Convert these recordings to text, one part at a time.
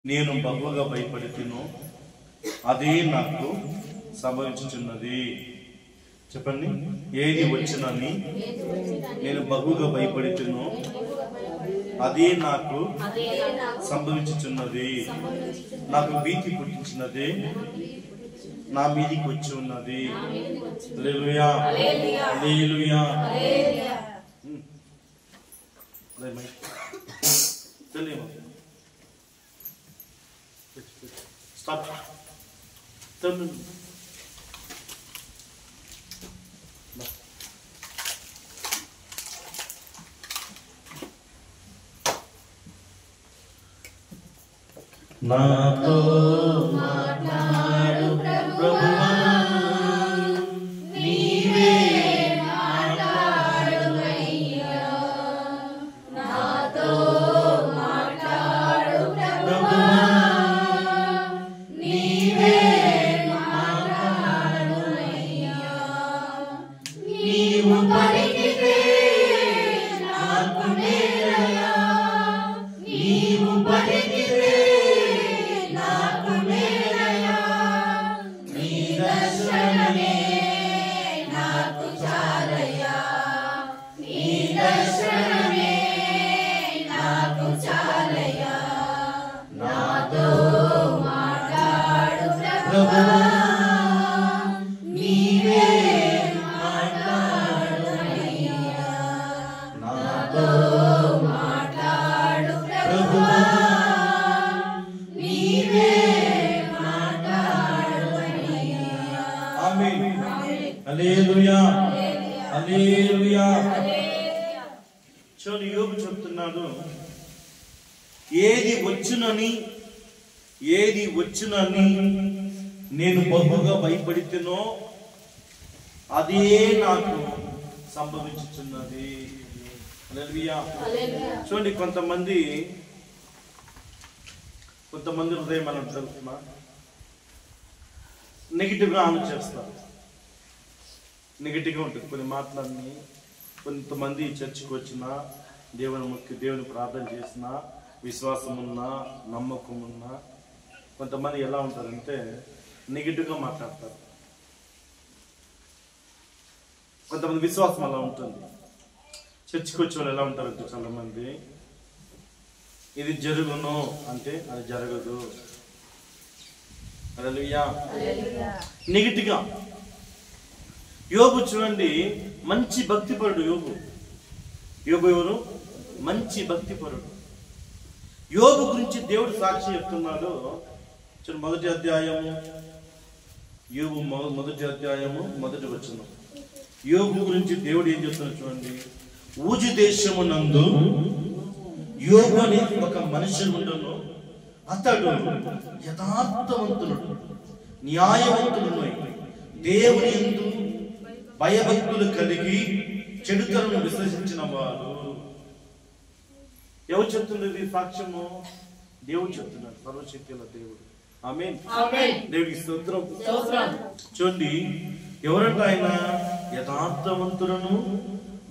నేను బహుగా భయపడితినో అదే నాకు సంభవించుచున్నది. చెప్పండి. ఏది వచ్చినని నేను బహుగా భయపడితినో అదే నాకు సంభవించుచున్నది. నాకు భీతి పుట్టించినది నా మీదికి వచ్చి ఉన్నది. హల్లెలూయా, హల్లెలూయా. స్టాప్. నాతో మాట్లాడు ప్రభువా, నీవే మాట్లాడువయ్యా. నాతో మాట్లాడు ప్రభువా, నీవే మాట్లాడువయ్యా. నీవు పలికితే నాకు మేలయా, నీవు పలికితే హల్లెలూయా, హల్లెలూయా. చూడండి, యోబు చెప్తున్నాడు, ఏది వచ్చునని నేను బహుగా భయపడితేనో అదే నాకు సంభవించుచున్నది. హల్లెలూయా. చూడండి, కొంతమంది హృదయం మనం తెలుసుకున్నా నెగిటివ్గా ఆలోచిస్తారు. నెగిటివ్గా ఉంటుంది కొన్ని మాటలన్నీ. కొంతమంది చర్చికి వచ్చినా, దేవుని ప్రార్థన చేసినా, విశ్వాసం ఉన్నా, నమ్మకం ఉన్నా, కొంతమంది ఎలా ఉంటారంటే నెగిటివ్గా మాట్లాడతారు. కొంతమంది విశ్వాసం అలా ఉంటుంది. చర్చికి వచ్చే వాళ్ళు ఎలా ఉంటారంటే చాలా మంది, ఇది జరుగును అంటే అది జరగదు. హల్లెలూయా, నెగిటివ్గా. యోబు చూడండి, మంచి భక్తిపరుడు. యోబు ఎవరు? మంచి భక్తిపరుడు. యోబు గురించి దేవుడు సాక్షి చెప్తున్నాడు. చూడండి, మొదటి అధ్యాయము, యోబు మొదటి అధ్యాయము మొదటి వచనం. యోబు గురించి దేవుడు ఏం చెప్తున్నాడు చూడండి. ఊజు దేశమునందు యోబు అనే ఒక మనిషి ఉండను. అతడు యథార్థవంతుడు, న్యాయవంతుడు, దేవుని యందు భయభక్తులు కలిగి చెడుతలను విశ్వసించిన వాడు. ఎవరు చెప్తున్నది సాక్ష్యము? దేవుడు చెప్తున్నాడు, సర్వశక్తుల దేవుడు. ఆమేన్. దేవుడికి స్తోత్రం. చూడండి, ఎవరంటే ఆయన యథార్థవంతులను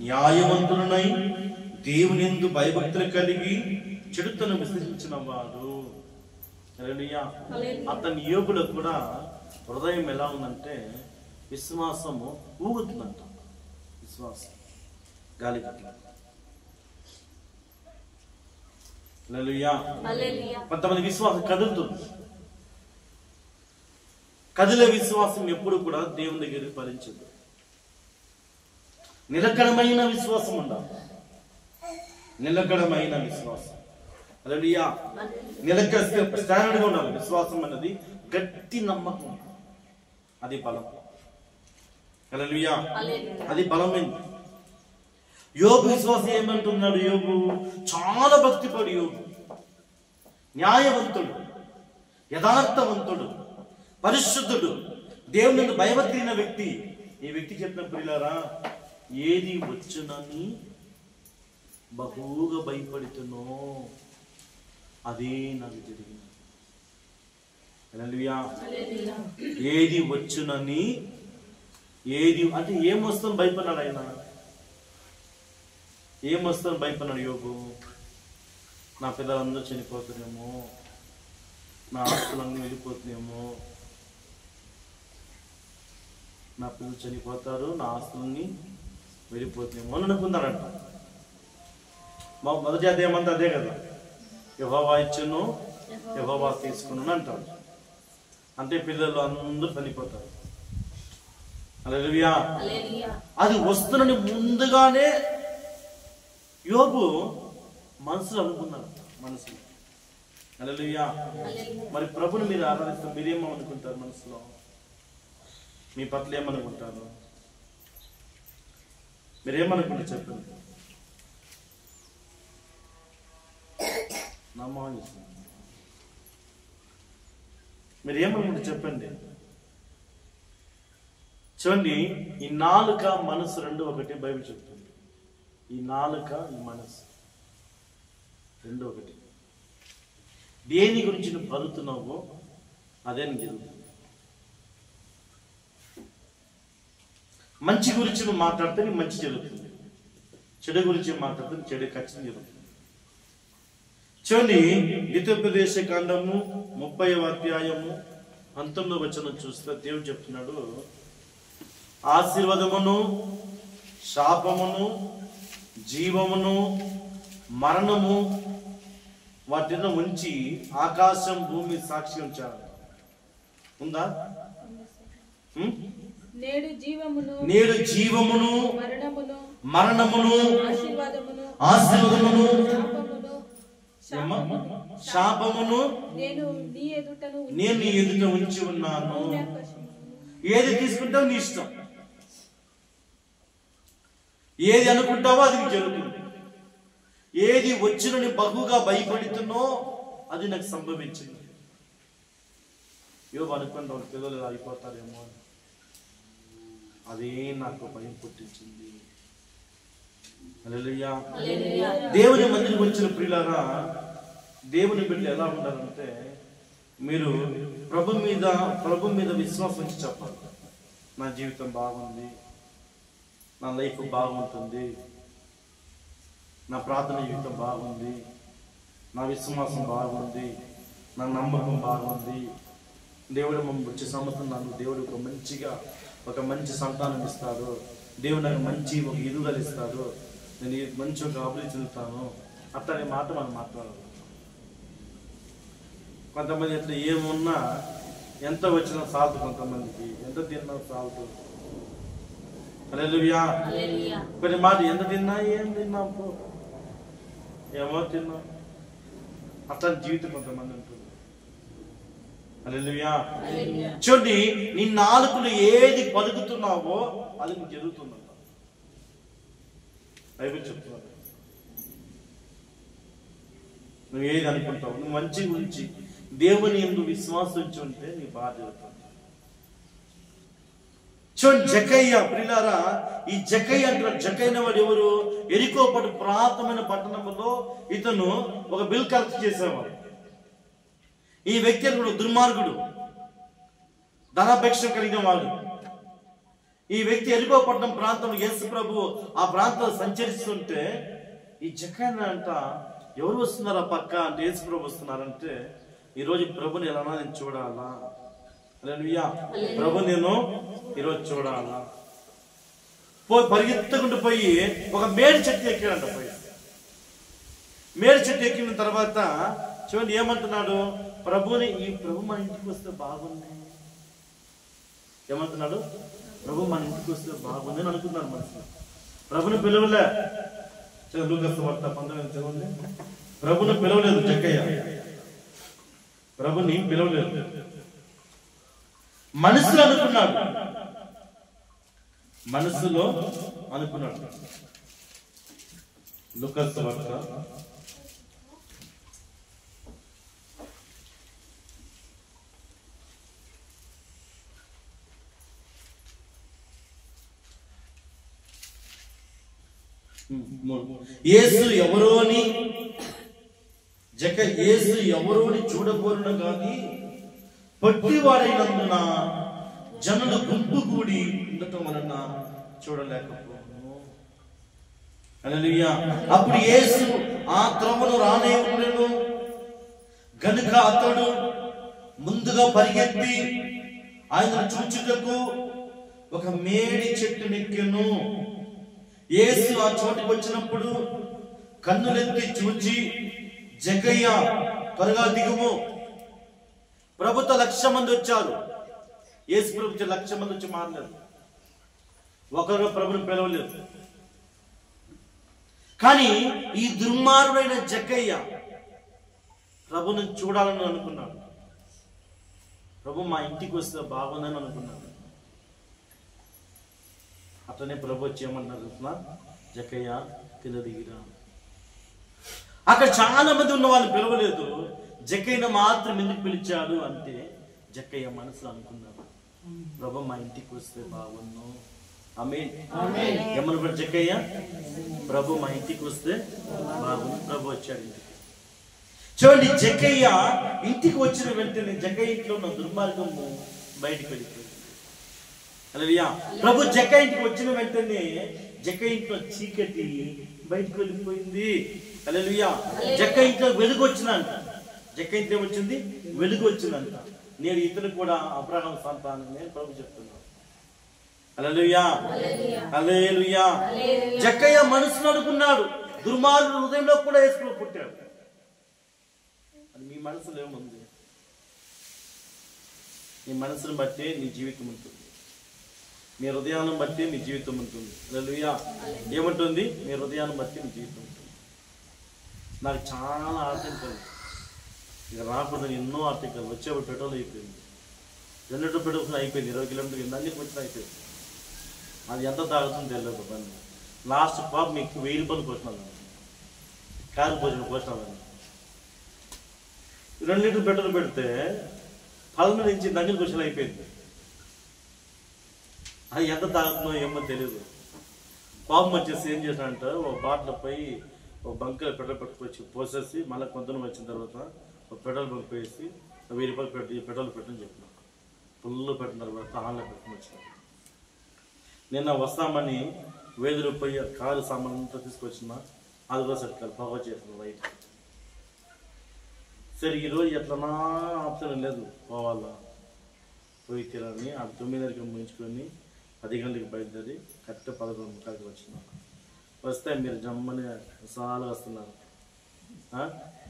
న్యాయవంతులనై దేవుని యందు భయభక్తులు కలిగి చెడుతను విశ్వసించిన వాడు. హల్లెలూయా. అతని యోబులో కూడా హృదయం ఎలా ఉందంటే విశ్వాసము ఊగుతుందంట. విశ్వాసం గాలి పట్ల. హల్లెలూయా. కొంతమంది విశ్వాసం కదులుతుంది. కదిలే విశ్వాసం ఎప్పుడు కూడా దేవుని దగ్గరికి ఫలించదు. నిలకడమైన విశ్వాసం ఉండాలి. నిలకడమైన విశ్వాసం. హల్లెలూయా. స్టాండర్డ్గా ఉండాలి. విశ్వాసం అన్నది గట్టి నమ్మకం, అది బలం. హల్లెలూయా, అది బలమైంది. యోబు విశ్వాసం ఏమంటున్నాడు? యోబు చాలా భక్తిపడు, యోబు న్యాయవంతుడు, యథార్థవంతుడు, పరిశుద్ధుడు, దేవుని యందు భయభక్తిన వ్యక్తి. ఈ వ్యక్తి చెప్పిన ప్రియులారా, ఏది వచ్చునని బహుగా భయపడుతున్నో అదే నాకు జరిగింది. హల్లెలూయా. ఏది వచ్చునని, ఏది అంటే ఏం వస్తుందని భయపడ్డాడు ఆయన. ఏం వస్తుందని భయపడ్డాడు యోబు? నా పిల్లలందరూ చనిపోతారేమో, నా ఆస్తులన్నీ వెళ్ళిపోతున్నాయేమో, నా పిల్లలు చనిపోతారు, నా ఆస్తులన్నీ వెళ్ళిపోతున్నాయేమో అని అనుకున్నారంట. మా మొదటి అదేమంతా అదే కదా, యెహోవా ఇచ్చును యెహోవా తీసుకును అంటారు. అంటే పిల్లలు అందరూ చనిపోతారు. హల్లెలూయా. అది వస్తున్నని ముందుగానే యోబు మనసులో అనుకున్నాడు. మనసులో హల్లెలూయా. మరి ప్రభుని మీరు ఆరాధిస్తారు, మీరేమో అనుకుంటారు మనసులో? మీ పట్ల ఏమనుకుంటారు? మీరేమనుకుంటారు చెప్పండి. నా మోహన్ మీరు ఏమనుకుంటారు చెప్పండి. చూడండి, ఈ నాలుక మనసు రెండు ఒకటి బైబిల్ చెప్తుంది. ఈ నాలుక ఈ మనసు రెండు ఒకటి. దేని గురించి నువ్వు పలుకుతున్నావో అదే నీకు జరుగుతుంది. మంచి గురించి నువ్వు మాట్లాడితే నీకు మంచి జరుగుతుంది, చెడు గురించి మాట్లాడితే చెడు ఖచ్చితంగా జరుగుతుంది. చూడండి, ద్వితీయోపదేశ కాండము 30వ అధ్యాయము 19వ వచనం చూస్తే దేవుడు చెప్తున్నాడు, ఆశీర్వాదమును శాపమును జీవమును మరణము వాటిని ఉంచి ఆకాశం భూమి సాక్షి ఉంచాడు. ఉందా? నేడు జీవమును మరణమును ఆశీర్వాదమును శాపమును నేను నీ ఎదుట ఉంచి ఉన్నాను. ఏది తీసుకుంటావు నీ ఇష్టం, ఏది అనుకుంటావో అది నీకు జరుగుతుంది. ఏది వచ్చినని బహుగా భయపడుతున్నో అది నాకు సంభవించింది. యోబు అనుకున్న వాళ్ళ పిల్లలు అయిపోతారేమో అని, అదే నాకు భయం పుట్టించింది. హల్లెలూయా. దేవుని మందిరికి వచ్చిన ప్రియులారా, దేవుని బిడ్డలు ఎలా ఉండాలంటే, మీరు ప్రభు మీద విశ్వాసం ఉంచి చెప్పాలి. నా జీవితం బాగుంది, నా లైఫ్ బాగుంటుంది, నా ప్రార్థన జీవితం బాగుంది, నా విశ్వాసం బాగుంది, నా నమ్మకం బాగుంది. దేవుడు వచ్చే సంవత్సరం నాకు దేవుడు ఒక మంచి సంతానం ఇస్తాడు, దేవుడు నాకు మంచి ఒక ఎదుగుదల ఇస్తాడు, నేను మంచి ఒక అభివృద్ధి చెందుతాను. అట్లానే మాట మనం మాట్లాడాలి. కొంతమంది ఎట్లా ఏమున్నా ఎంత వచ్చినా సాల్తు, కొంతమందికి ఎంత తిన్నా సాల్తు. హల్లెలూయా. కొన్ని మాట ఎంత తిన్నా ఏం తిన్నా ఏమో తిన్నా, అట్లా జీవితం కొంతమంది ఉంటుంది. హల్లెలూయా. చూడండి, నీ నాలుకలు ఏది పలుకుతున్నావో అది నీకు జరుగుతుందంట. బైబిల్ చెప్తున్నాడు. నువ్వు ఏది అనుకుంటావు, నువ్వు మంచి గురించి దేవుని యందు విశ్వాసం ఉంచి ఉంటే నీ బాధ జరుగుతుంది. చూడండి, జక్కయ్య ప్రియులారా, ఈ జక్కయ్య అంటారు. జక్కయ్య వాడు ఎవరు? ఎరికో పురాతనమైన పట్టణంలో ఇతను ఒక బిల్ కలెక్ట్ చేసేవాడు. ఈ వ్యక్తి కూడా దుర్మార్గుడు, ధనాపేక్ష కలిగిన వాడు. ఈ వ్యక్తి ఎరికో పట్టణం ప్రాంతంలో యేసు ప్రభు ఆ ప్రాంతంలో సంచరిస్తుంటే ఈ జక్కయ్య అంట, ఎవరు వస్తున్నారా పక్క అంటే యేసు ప్రభు వస్తున్నారంటే, ఈరోజు ప్రభుని ఎలా నేను చూడాలా, హల్లెలూయా, ప్రభు నేను ఈరోజు చూడాలా. పరిగెత్తుకుంటూ పోయి ఒక మేడి చెట్టు ఎక్కాడంట. పోయి మేడి చెట్టు ఎక్కిన తర్వాత చూడండి ఏమంటున్నాడు, ఈ ప్రభు మన ఇంటికి వస్తే బాగుంది. ఏమంటున్నాడు? ప్రభు మన ఇంటికి వస్తే బాగుంది అని అనుకున్నాడు మనసులో. ప్రభుని పిలవలే. లూకాసు వార్త 19 చదవండి. ప్రభుని పిలవలేదు జక్కయ్య, ప్రభుని పిలవలేదు. మనసులో అనుకున్నాడు. లూకాసు వార్త 3. యేసు ఎవరోని చూడబోరున గాని పట్టివాడైనందున జనులు గుంపు కూడి ఉండటం వలన చూడలేకపోయాను. హల్లెలూయా. అప్పుడు యేసు ఆ త్రోవను రానే ఉండెను గనుక అతడు ముందుగా పరిగెత్తి ఆయనను చూచుటకు ఒక మేడి చెట్టు నెక్కెను. యేసు ఆ చోటుకు వచ్చినప్పుడు కన్నులెత్తి చూచి, జక్కయ్య త్వరగా దిగుము. ప్రభుతో 1,00,000 మంది వచ్చారు. యేసు ప్రభు 1,00,000 మంది వచ్చి మారలేదు. ఒకరు ప్రభుని పిలవలేదు. కానీ ఈ దుర్మార్గుడైన జక్కయ్య ప్రభుని చూడాలని అనుకున్నాడు. ప్రభు మా ఇంటికి వస్తే బాగుందని అనుకున్నాడు. అట్లనే ప్రభు వచ్చి ఏమన్నారు, జక్కయ్య కింద దిగిరా. అక్కడ చాలా మంది ఉన్న వాళ్ళని పిలవలేదు. జక్కయ్యను మాత్రం ఎందుకు పిలిచాడు అంటే, జక్కయ్య మనసులో అనుకున్నాడు, ప్రభు మా ఇంటికి వస్తే బాగుండు. ఆమేన్. ఏమనుకున్నాడు జక్కయ్య? ప్రభు మా ఇంటికి వస్తే బాగుండు. ప్రభు వచ్చాడు ఇంటికి. చూడండి, జక్కయ్య ఇంటికి వచ్చిన వెంటనే జక్కయ్య ఇంట్లో ఉన్న దుర్మార్గము బయటికి వెళ్ళిపోయింది. హల్లెలూయా. ప్రభు జక్కయ్య ఇంటికి వచ్చిన వెంటనే జక్కయ్య ఇంట్లో చీకటి బయటికి వెళ్ళిపోయింది. హల్లెలూయా. జక్కయ్య ఇంట్లో వెలుగు వచ్చిందంట. జక్కయ్య ఇంట్లో వచ్చింది వెలుగు వచ్చిందంట. నేను ఇతను కూడా అబ్రహాము సంతానం నేను ప్రభు చెప్తున్నాను. హల్లెలూయా, హల్లెలూయా. జక్కయ్య మనసులో అనుకున్నాడు, దుర్మార్గుడు హృదయంలో కూడా యేసు పుట్టాడు. అది మీ మనసులో ఏముంది? నీ మనసును బట్టి నీ జీవితం ఉంటుంది. మీ హృదయాన్ని బట్టి మీ జీవితం ఉంటుంది. హల్లెలూయా. ఏముంటుంది? మీ హృదయాన్ని బట్టి మీ జీవితం ఉంటుంది. నాకు చాలా ఆర్టికల్, ఇక రాకుండా ఎన్నో ఆర్టికల్ వచ్చేప్పుడు పెట్రోల్ అయిపోయింది. జనరేటర్ పెట్రోల్ అయిపోయింది. 20 కిలోమీటర్లు అన్నిటికి వచ్చిన అయిపోయింది. అది ఎంత తాగుతుందో తెలియదు. బండి లాస్ట్ పాప మీకు 1000 రూపాయలు పోసినాను. కారు భోజనం పోసినాను. 2 లీటర్లు పెట్రోల్ పెడితే 10 నుంచి దంగలు క్వశ్చన్ అయిపోయింది. అది ఎంత తాగుతుందో ఏమో తెలియదు. పాపం వచ్చేసి ఏం చేసినంటే, ఒక బాటిల్ పోయి ఒక బంకలో పెట్రోల్ పెట్టుకొచ్చి పోసేసి మళ్ళీ కొంత వచ్చిన తర్వాత ఒక పెట్రోల్ బంక్ పోయేసి 1000 రూపాయలు పెట్రోల్ పెట్టని చెప్పిన. ఫుల్ పెట్టిన తర్వాత ఆన్లో పెట్టుకుని వచ్చిన. నిన్న వస్తామని 1000 రూపాయలు కారు సామాన్ అంతా తీసుకొచ్చిన. అది కూడా సెట్కాలి పొగ చేసిన రైట్. సరే ఈరోజు ఎట్లనా ఆప్షన్ లేదు, పోవాలా పోయి తిరని. ఆ 9:30కి ముగించుకొని 10 గంటలకు బయలుదేరి కరెక్ట్ 11:30కి వచ్చిన. వస్తే మీరు జమ్మని చాలా వస్తున్నారు.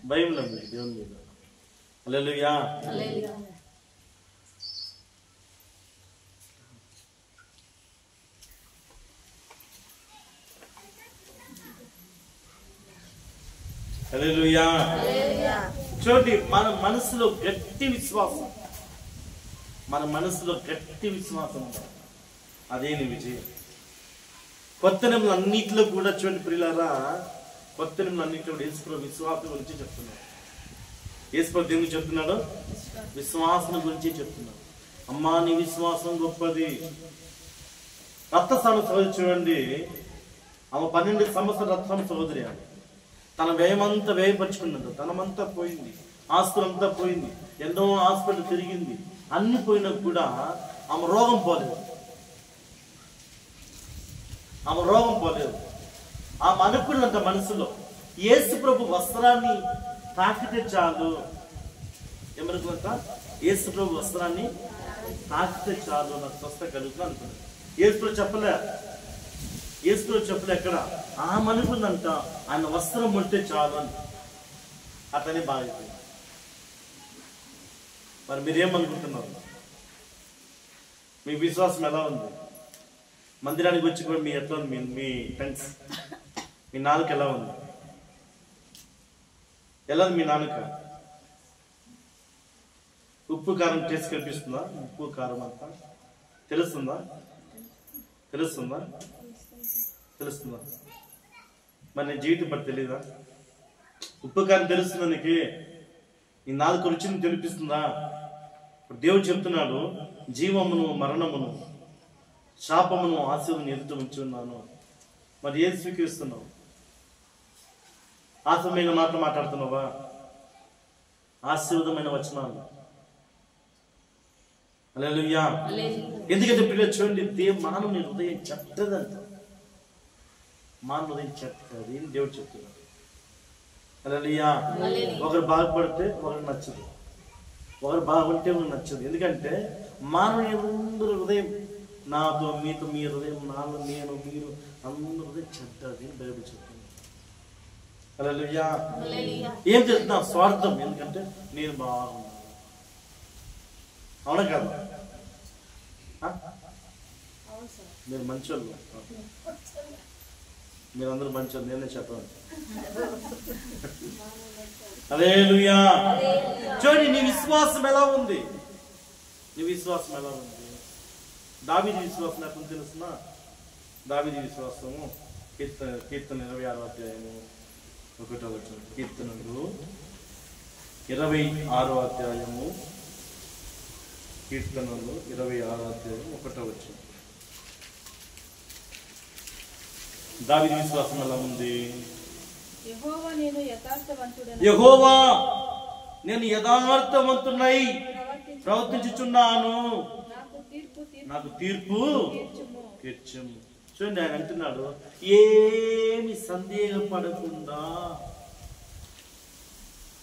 భయం లేదు మీకు దేవుని మీద. హల్లెలూయా. హల్లెలూయా. చూడండి, మన మనసులో గట్టి విశ్వాసం, మన మనసులో గట్టి విశ్వాసం ఉండాలి. అదే నీ విజయం. కొత్త నిబంధనలు అన్నింటిలో కూడా చూడండి ప్రియులారా, కొత్త నిబంధనలు అన్నింటిలో కూడా యేసుప్రభు విశ్వాసం గురించి చెప్తున్నాడు. యేసుప్రభు దేని గురించి చెప్తున్నాడు? విశ్వాసం గురించి చెప్తున్నాడు. అమ్మా నీ విశ్వాసం గొప్పది. రక్తస్రావం సోదరి చూడండి, ఆమె 12 సంవత్సరాల రక్తస్రావం సోదరి. ఆమె తన వ్యయమంతా వ్యయపరుచుకున్నది. ధనమంతా పోయింది, ఆస్తులంతా పోయింది, ఎన్నో హాస్పిటల్ తిరిగింది. అన్ని పోయినా కూడా ఆమె రోగం పోలేదు. ఆమె రోగం పోలేదు. ఆమె అనుకున్నంత మనసులో యేసు ప్రభు వస్త్రాన్ని తాకితే చాలు. ఏమనుకున్నంత? యేసు ప్రభు వస్త్రాన్ని తాకితే చాలు, నాకు స్వస్థ కలుగుతుంది అనుకున్నాను. యేసు ప్రభు చెప్పలే, యేసు ప్రభు చెప్పలే ఎక్కడ. ఆమె అనుకుందంట ఆయన వస్త్రం ముడితే చాలు అని. అతనే బాగైపోయింది. మరి మీరేమనుకుంటున్నారు? మీ విశ్వాసం ఎలా ఉంది? మందిరానికి వచ్చి కూడా మీ ఎట్లా ఉంది? మీ ఫ్రెండ్స్, మీ నాలుక ఎలా ఉంది? ఎలా ఉంది మీ నాలుక? ఉప్పు కారం టేస్ట్ కనిపిస్తుందా? ఉప్పు కారం అంతా తెలుస్తుందా? తెలుస్తుందా? తెలుస్తుందా? మరి నేను జీవితం పట్టి తెలీదా? ఉప్పు కారం తెలుస్తుందా నీకు? ఈ నాలుగు రుచిని తెలిపిస్తుందా? దేవుడు చెప్తున్నాడు, జీవమును మరణమును శాపమును ఆశీర్వాదం ఎదుట ఉంచి ఉన్నాను. మరి ఏది స్వీకరిస్తున్నావు? ఆశమైన మాటలు మాట్లాడుతున్నావా? ఆశీర్వాదమైన వచనాలు. హల్లెలూయా. ఎందుకంటే పిల్లలు చూడండి, మానవుని హృదయం చెడ్డదంట. మానవ హృదయం చెడ్డది అని దేవుడు చెప్తున్నాడు. హల్లెలూయా. ఒకరు బాగుపడితే ఒకరు నచ్చదు. ఒకరు బాగుంటే నచ్చదు. ఎందుకంటే మానవుని అందరూ హృదయం, నాతో మీతో మీ హృదయం, నాలో నేను మీరు అందరూ హృదయం చెడ్డది అని బైబిల్ చెప్తుంది. హల్లెలూయా. ఏం చేస్తున్నా? స్వార్థం. ఎందుకంటే నేను బాగున్నాను. అవునా కాదు? మీరు మంచోళ్ళు, మీరందరూ మంచోళ్ళు, నేనే చెప్పాను. హల్లెలూయా. చూడండి, నీ విశ్వాసం ఎలా ఉంది? నీ విశ్వాసం ఎలా ఉంది? దావీదు విశ్వాసం నాకు తెలుసునా? దావీదు విశ్వాసము కీర్తన 26వ అధ్యాయము 1వ వచనం. కీర్తనలు 26వ అధ్యాయము, కీర్తనలు 26వ అధ్యాయం 1వ వచనం. దావీదు విశ్వాసం ఎలా ఉంది? యెహోవా నేను యథార్థవంతుడై ప్రవర్తించుచున్నాను, నాకు తీర్పు తీర్చుము. చూడండి, ఆయన అంటున్నాడు ఏమి సందేహపడకుండా.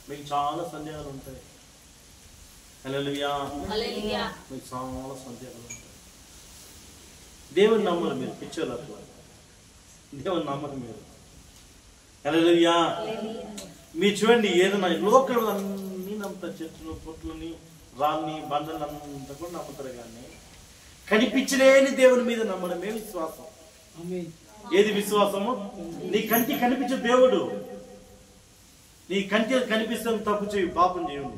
మీకు చాలా సందేహాలు ఉంటాయి. హల్లెలూయా. మీకు చాలా సందేహాలు ఉంటాయి. దేవుని నమ్మరు మీరు, పిచ్చోళ్ళు అట్లా. దేవుని నమ్మరు మీరు. హల్లెలూయా. మీరు చూడండి, ఏదైనా లోకల్ అన్ని నమ్ముతారు, చెట్లు పొట్లని రాళ్ళని బండలు అంతా కూడా నమ్ముతారు, కానీ కనిపించలేని దేవుని మీద నమ్మడమే విశ్వాసం. ఏది విశ్వాసము? నీ కంటి కనిపించే దేవుడు. నీ కంటి కనిపిస్తే తప్పు చేయు, పాపం చేయు.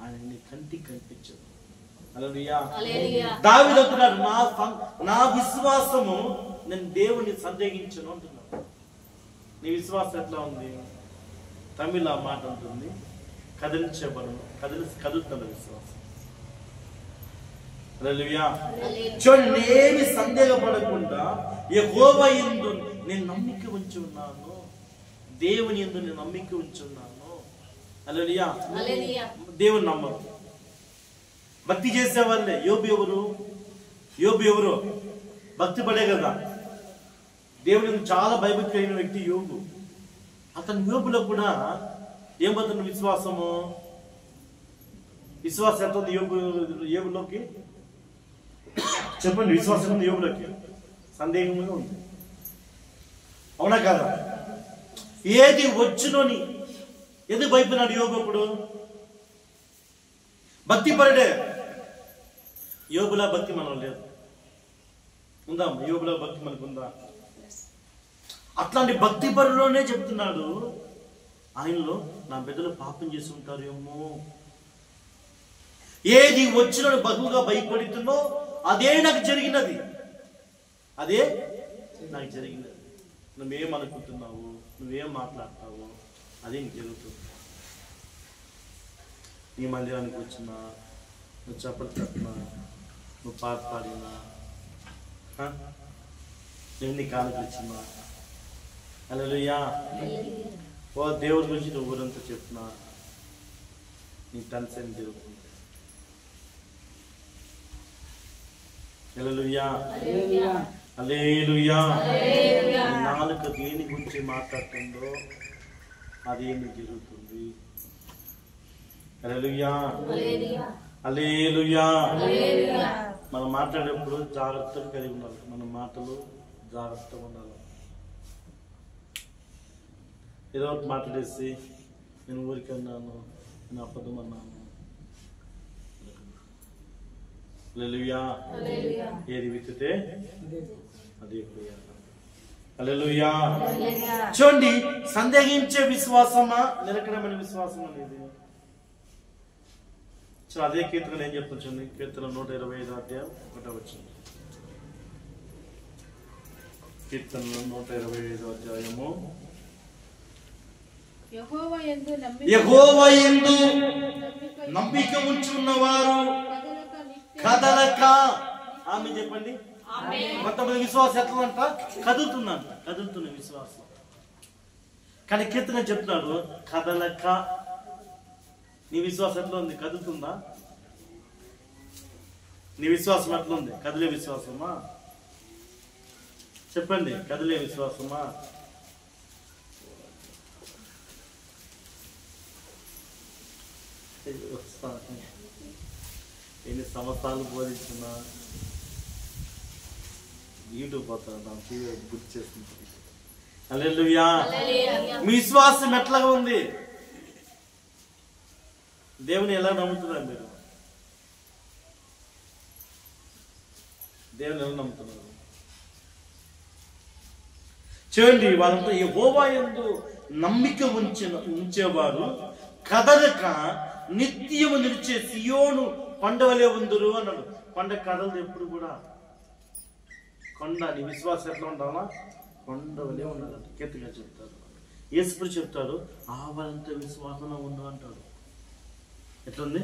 ఆయన నీ కంటికి కనిపించదు. హల్లెలూయా. దావీదు అంటున్నాడు, నా విశ్వాసము నేను దేవుని సందేహించను అంటున్నాడు. నీ విశ్వాసం ఎట్లా ఉంది? తమిళ మాట ఉంటుంది, కదిలించబడను, కదులుతున్న విశ్వాసం. హల్లెలూయా. చూడండి, నేనేమి సందేహపడకుండా యెహోవా యందు నేను నమ్మిక ఉంచి ఉన్నాను, దేవుని యందు నేను నమ్మిక ఉంచి ఉన్నాను. హల్లెలూయా. దేవుని నమ్మరు. భక్తి చేసే వాళ్ళే. యోబు ఎవరు? భక్తి పడే కదా. దేవుని చాలా భయభక్తి అయిన వ్యక్తి యోబు. అతని యోబులో కూడా ఏమవుతుంది? విశ్వాసము. విశ్వాసం ఎంత ఉంది యోబులోకి? చెప్పండి, విశ్వాసం ఉంది యోబులోకి? సందేహంగా ఉంది. అవునా కాదా? ఏది వచ్చునోని ఎందుకు భయపడినాడు యోబు? అప్పుడు భక్తి పరుడే. యోబులా భక్తి మనం లేదు. ఉందా? యోబులా భక్తి మనకు ఉందా? అట్లాంటి భక్తి పరులోనే చెప్తున్నాడు, ఆయనలో నా బిడ్డలు పాపం చేసి ఉంటారేమో. ఏది వచ్చిన బహుగా భయపడుతుందో అదే నాకు జరిగినది. అదే నాకు జరిగినది. నువ్వేమనుకుంటున్నావు, నువ్వేం మాట్లాడతావు, అదే జరుగుతుంది. నీ మందిరానికి వచ్చినా, నువ్వు చప్పట్లు తట్టినా, నువ్వు పాట పాడినా, నేను నీ కాళ్ళకి వచ్చినా, హల్లెలూయా, ఓ దేవుడి గురించి నువ్వు ఊరంతా చెప్పినా, నీ టెన్షన్ జరుగుతుంది. హల్లెలూయా. హల్లెలూయా. నాలుక దేని గురించి మాట్లాడుతుందో అదేమి జరుగుతుంది. హల్లెలూయా. హల్లెలూయా. మనం మాట్లాడేప్పుడు జాగ్రత్తగా కలిగి ఉండాలి. మన మాటలు జాగ్రత్తగా ఉండాలి. ఏదో ఒకటి మాట్లాడేసి నేను ఊరికి అన్నాను, నేను అబద్ధం అన్నాను. హల్లెలూయా. ఏది విత్తితే అదే పోయాలి. హల్లెలూయా. చూడండి, సందేహించే విశ్వాసమా, నిలకడమైన విశ్వాసం అనేది. అదే కీర్తన ఏం చెప్తాను చూడండి. కీర్తన 125వ అధ్యాయం 1వ వచనం. కీర్తన 125వ అధ్యాయము. యెహోవా యందు నమ్మిక ఉంచున్నవారు కదలక. ఆమె చెప్పండి. కొంతమంది విశ్వాసం ఎట్లంట? కదులుతుందంట. కదులుతున్న విశ్వాసం. కానీ కీర్తన చెప్తున్నాడు కదలక. నీ విశ్వాసం ఎట్లా ఉంది? కదులుతుందా? నీ విశ్వాసం ఎట్లా ఉంది? కదిలే విశ్వాసమా? చెప్పండి, కదిలే విశ్వాసమా? ఎన్ని సంవత్సరాలు బోధించినా యూట్యూబ్ పోతాను నాకు గుర్తు చేస్తుంది. హల్లెలూయా. మీ విశ్వాసం ఎట్లాగా ఉంది? దేవుని ఎలా నమ్ముతున్నారు మీరు? దేవుని ఎలా నమ్ముతున్నారు? చూడండి, వాళ్ళంతా యెహోవా యందు నమ్మిక ఉంచేవారు కదలక నిత్యము నిలిచే సియోను కొండవలే ఉందరు అన్నాడు. కొండ కదలదు ఎప్పుడు కూడా. కొండ నీ విశ్వాసం ఎట్లా ఉండాలా? కొండవలే ఉండాలి. కీర్తిగా చెప్తారు. యేసు చెప్తారు ఆవలంత విశ్వాసం ఉండు అంటాడు. ఎట్లుంది?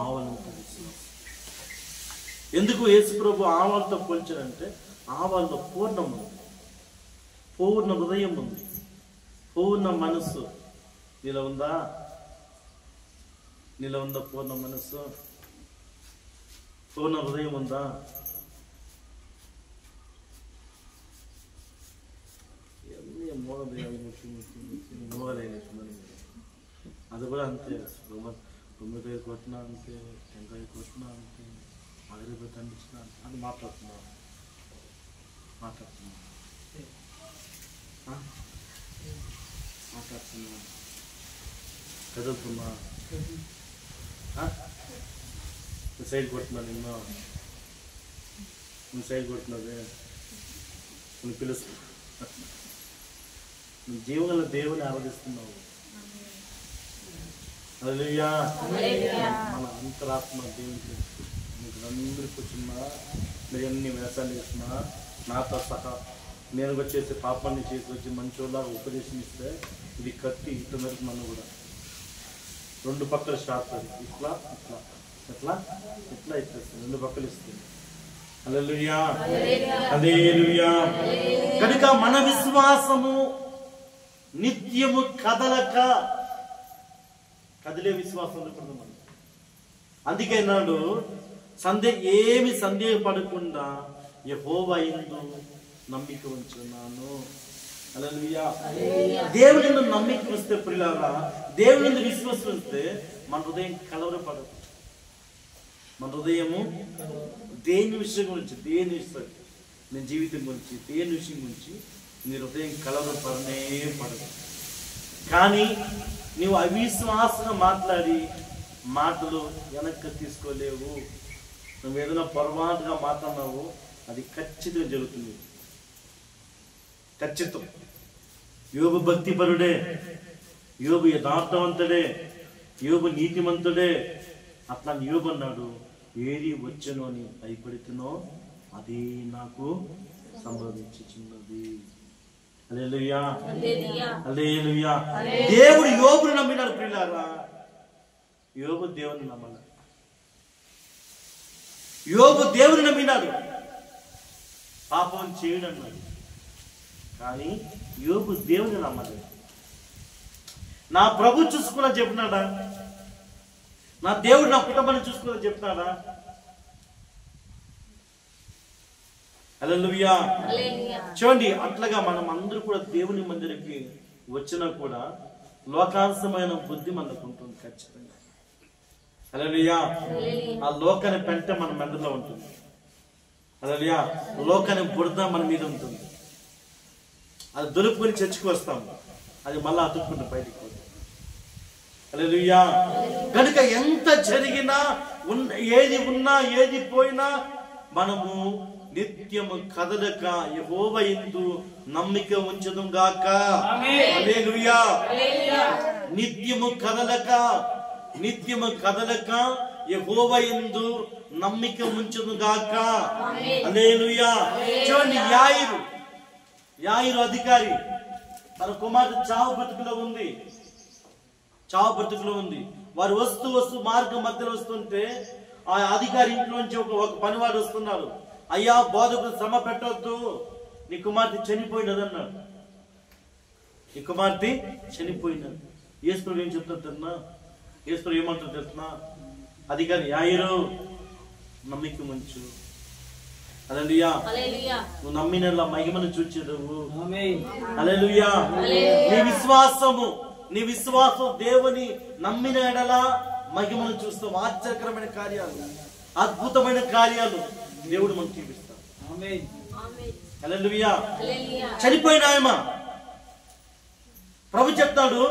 ఆవలంత విశ్వాసం. ఎందుకు యేసు ప్రభు ఆవలతో పోల్చాడంటే ఆవల్లో పూర్ణం ఉంది, పూర్ణ హృదయం ఉంది, పూర్ణ మనస్సు. నీలో ఉందా? నీలో ఉందా పూర్ణ మనస్సు? పూర్ణ హృదయం ఉందా? అది కూడా అంతే. గుమ్మకాయ కొట్టినా అంతే, టెంకాయ కొట్టినా అంతే, అగరబత్తి తండించినా అంతే. అది మాట్లాడుతున్నావు కదులుతున్నా సైడ్ కొట్టినా నువ్వు సైడ్ కొట్టినదే నువ్వు పిలుస్తు నువ్వు జీవగల దేవుని ఆరాధిస్తున్నావు. హల్లెలూయా. మన అంతరాత్మ దేవునికి మీకు అందరూ కూర్చున్నా, మీరు ఎన్ని వేషాలు చేసినా నాతో సహా నేను వచ్చేసి పాపాన్ని చేసి వచ్చి మంచోళ్ళ ఉపదేశం ఇస్తే ఇది కత్తి ఇటు వరకు నన్ను కూడా రెండు పక్కలు షార్ప్ అది ఇట్లా ఇట్లా ఎట్లా ఇట్లా ఇచ్చేస్తుంది, రెండు పక్కలు ఇస్తుంది. హల్లెలూయా. హల్లెలూయా. కనుక మన విశ్వాసము నిత్యము కదలక, కదిలే విశ్వాసం ఉండకూడదు మనం. అందుకే నాడు ఏమి సందేహపడకుండా యెహోవా యందు నమ్మిక ఉంచున్నాను. హల్లెలూయా. దేవుని నమ్మిక వస్తే ప్రియులారా, దేవుని విశ్వసిస్తే మన హృదయం కలవరపడదు. మన హృదయము దేని విషయం గురించి, దేని విషయం నేను జీవితం గురించి, దేని విషయం గురించి నీ హృదయం కలవరపడనే పడదు. కానీ నువ్వు అవిశ్వాసంగా మాట్లాడి మాటలు వెనక్కి తీసుకోలేవు. నువ్వు ఏదైనా పొరపాటుగా మాట్లాడినావు, అది ఖచ్చితంగా జరుగుతుంది. ఖచ్చితం. యోబు భక్తిపరుడే, యోబు యథార్థవంతుడే, యోబు నీతిమంతుడే. అట్లా యోబు అన్నాడు, ఏది వచ్చనో అని భయపడుతున్నో అది నాకు సంభవించుచున్నది. హల్లెలూయా. హల్లెలూయా. దేవుడు యోబును నమ్మినాడు ప్రియులారా. యోబు దేవుని నమ్మాలి. యోబు దేవుని నమ్మినాడు, పాపం చేయడన్నాడు. కానీ యోబు దేవుని నమ్మలేదు. నా ప్రభు చూసుకున్నా చెప్పినాడా? నా దేవుడు నా కుటుంబాన్ని చూసుకున్నా చెప్పినాడా? హల్లెలూయా. చూడండి, అట్లాగా మనం అందరూ కూడా దేవుని మందిరికి వచ్చినా కూడా లోకాంశమైన బుద్ధి మనకు ఉంటుంది ఖచ్చితంగా. హల్లెలూయా. ఆ లోకాన్ని పెంట మన మెదడులో ఉంటుంది. హల్లెలూయా. లోకాన్ని బురద మన మీద ఉంటుంది. అది దులుపుకొని చర్చకు వస్తాము, అది మళ్ళా అతుక్కుంటూ బయటికి పోతాం. హల్లెలూయా. కనుక ఎంత జరిగినా ఏది ఉన్నా ఏది పోయినా మనము నిత్యము కదలక యెహోవా యందు నమ్మిక ఉంచుదుం గాక. హల్లెలూయా. నిత్యము కదలక యెహోవా యందు నమ్మిక ఉంచుదుం గాక. హల్లెలూయా. చూడండి, యాయిరు అధికారి తన కుమార్తె చావు బ్రతుకులో ఉంది. వారు వస్తూ మార్గం మధ్యలో వస్తుంటే ఆ అధికారి ఇంట్లోంచి ఒక పనివాడు వస్తున్నాడు. అయ్యా, బోధకుడు శ్రమ పెట్టొద్దు, నీ కుమార్తె చనిపోయినదన్నాడు. నీ కుమార్తె చనిపోయినది. యేసు ఏం చెప్తాడు తెలునా? యేసు ఏమంటాడు తెలునా? అధికారి, యాయిరు నమ్మిక ఉంచు. హల్లెలూయా. నువ్వు నమ్మిన మహిమను చూచెదవు. హల్లెలూయా. నీ విశ్వాసం దేవుని నమ్మిన ఎడల మహిమను చూస్తాం. ఆశ్చర్యకరమైన కార్యాలు, అద్భుతమైన కార్యాలు దేవుడు మనకు చూపిస్తాడు. హల్లెలూయా. చనిపోయిన ఆయమ ప్రభు చెప్తాడు,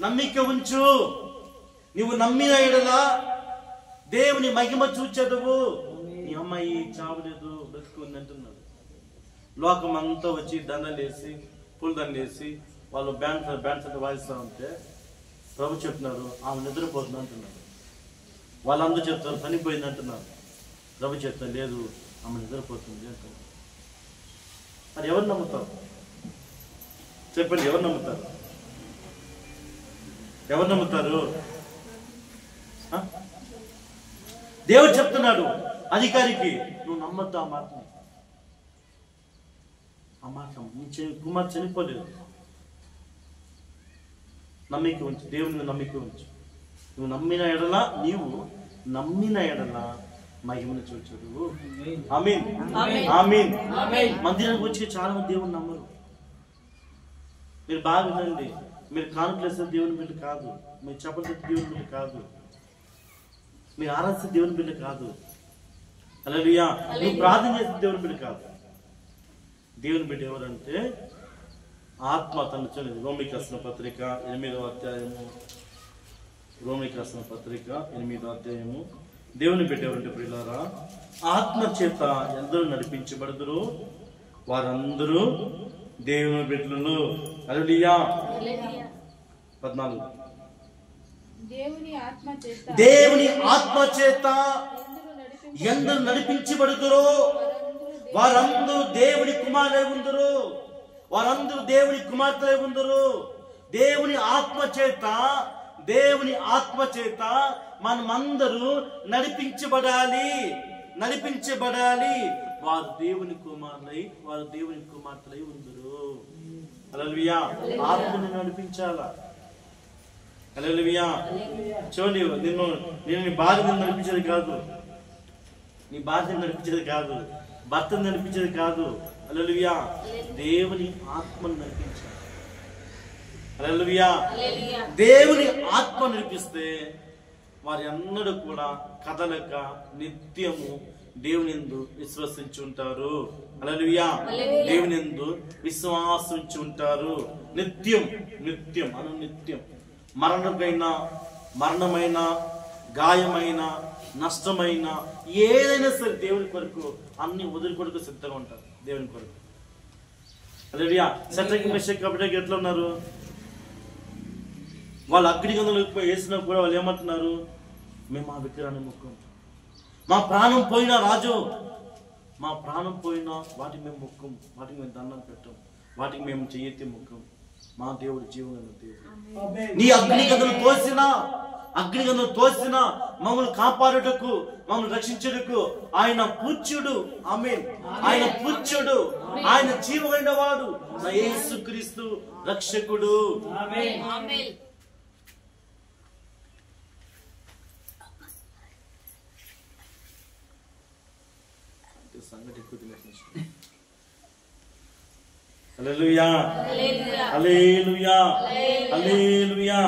నమ్మిక ఉంచు, నువ్వు నమ్మిన ఎడల దేవుని మహిమ చూచెదవు. నీ అమ్మాయి చావలేదు, బ్రతుకుంది అంటున్నాడు. లోకం అంతా వచ్చి దండలేసి పూలదండలేసి వాళ్ళు బ్యాండ్స్ అంటే వాయిస్తూ ఉంటే ప్రభు చెప్తున్నారు ఆమె నిద్రపోతుంది అంటున్నారు. వాళ్ళందరూ చెప్తారు చనిపోయింది అంటున్నారు. ప్రభు చెప్తారు లేదు ఆమె నిద్రపోతుంది అంటున్నారు. మరి ఎవరు నమ్ముతారు చెప్పండి? ఎవరు నమ్ముతారు? ఎవరు నమ్ముతారు? దేవుడు చెప్తున్నాడు అధికారికి, నువ్వు నమ్మద్దు ఆ మాటని. ఆ మాట నీ కుమార్ చనిపోలేదు. నమ్మిక ఉంచు, దేవుని నమ్మిక ఉంచు. నువ్వు నమ్మిన ఎడల, నీవు నమ్మిన ఎడల మహిమను చూచు. ఆమేన్, ఆమేన్. మందిరానికి వచ్చి చాలా మంది దేవుని నమ్మరు. మీరు బాగా వినండి, మీరు కానుకలేస్తే దేవుని బిడ్డ కాదు, మీరు చెప్పలేస్తే దేవుని బిడ్డ కాదు, మీరు ఆరాధిస్తే దేవుని బిడ్డ కాదు. హల్లెలూయా. నువ్వు ప్రార్థన చేస్తే దేవుని బిడ్డ కాదు. దేవుని బిడ్డ ఎవరంటే ఆత్మ తను చూడండి. రోమికి రాసిన పత్రిక 8వ అధ్యాయము, రోమికి రాసిన పత్రిక 8వ అధ్యాయము. దేవుని బిడ్డ ఎవరంటే ప్రియులారా, ఆత్మ చేత ఎందరూ నడిపించబడుదురు వారందరూ దేవుని బిడ్డలు. హల్లెలూయా. 14 దేవుని ఆత్మ చేత ఎందరూ నడిపించబడుదురు వారందరూ దేవుని కుమారులై ఉందరు, వారందరూ దేవుని కుమార్తెలై ఉందరు. దేవుని ఆత్మ చేత, దేవుని ఆత్మ చేత మనమందరూ నడిపించబడాలి, నడిపించబడాలి. వారు దేవుని కుమారులై, వారు దేవుని కుమార్తెలై ఉందరు. హల్లెలూయా. ఆత్మని నడిపించాలా. హల్లెలూయా. చూడండి, నేను నీ భార్యను నడిపించేది కాదు, నీ భార్యను నడిపించేది కాదు, భర్తను నడిపించేది కాదు. హల్లెలూయా. దేవుని ఆత్మను నడిపించాలి. హల్లెలూయా. దేవుని ఆత్మ నడిపిస్తే వారి అన్నడూ కూడా కదలక నిత్యము దేవునియందు విశ్వసించి ఉంటారు. హల్లెలూయా. దేవునియందు విశ్వాసించి ఉంటారు. నిత్యం, నిత్యం అను నిత్యం. మరణమైన, గాయమైన, నష్టమైన ఏదైనా సరే దేవుని కొరకు అన్ని వదులుకొరకు సిద్ధంగా ఉంటారు. దేవుని కొరకు. హల్లెలూయా. శద్రక్ మెషక్ అబేద్నెగో ఎట్లా ఉన్నారు? వాళ్ళు అగ్ని గంధంలోకి వేసినా కూడా వాళ్ళు ఏమంటున్నారు? మేము ఆ విగ్రహాన్ని మొక్కం, మా ప్రాణం పోయినా రాజు, మా ప్రాణం పోయినా వాటికి మేము మొక్కం, వాటికి మేము దండం పెట్టం, వాటికి మేము చెయ్యెత్తి మొక్కం. మా దేవుడు జీవన దేవుడు. నీ అగ్నిగంధలు తోసిన మమ్మల్ని కాపాడుటకు, మమ్మల్ని రక్షించుటకు ఆయన పూజ్యుడు. ఆమేన్. ఆయన పూజ్యుడు, ఆయన జీవమైన వాడు, నా యేసుక్రీస్తు రక్షకుడు. సంగతి ఎక్కువ తినేసి. హల్లెలూయా, హల్లెలూయా, హల్లెలూయా.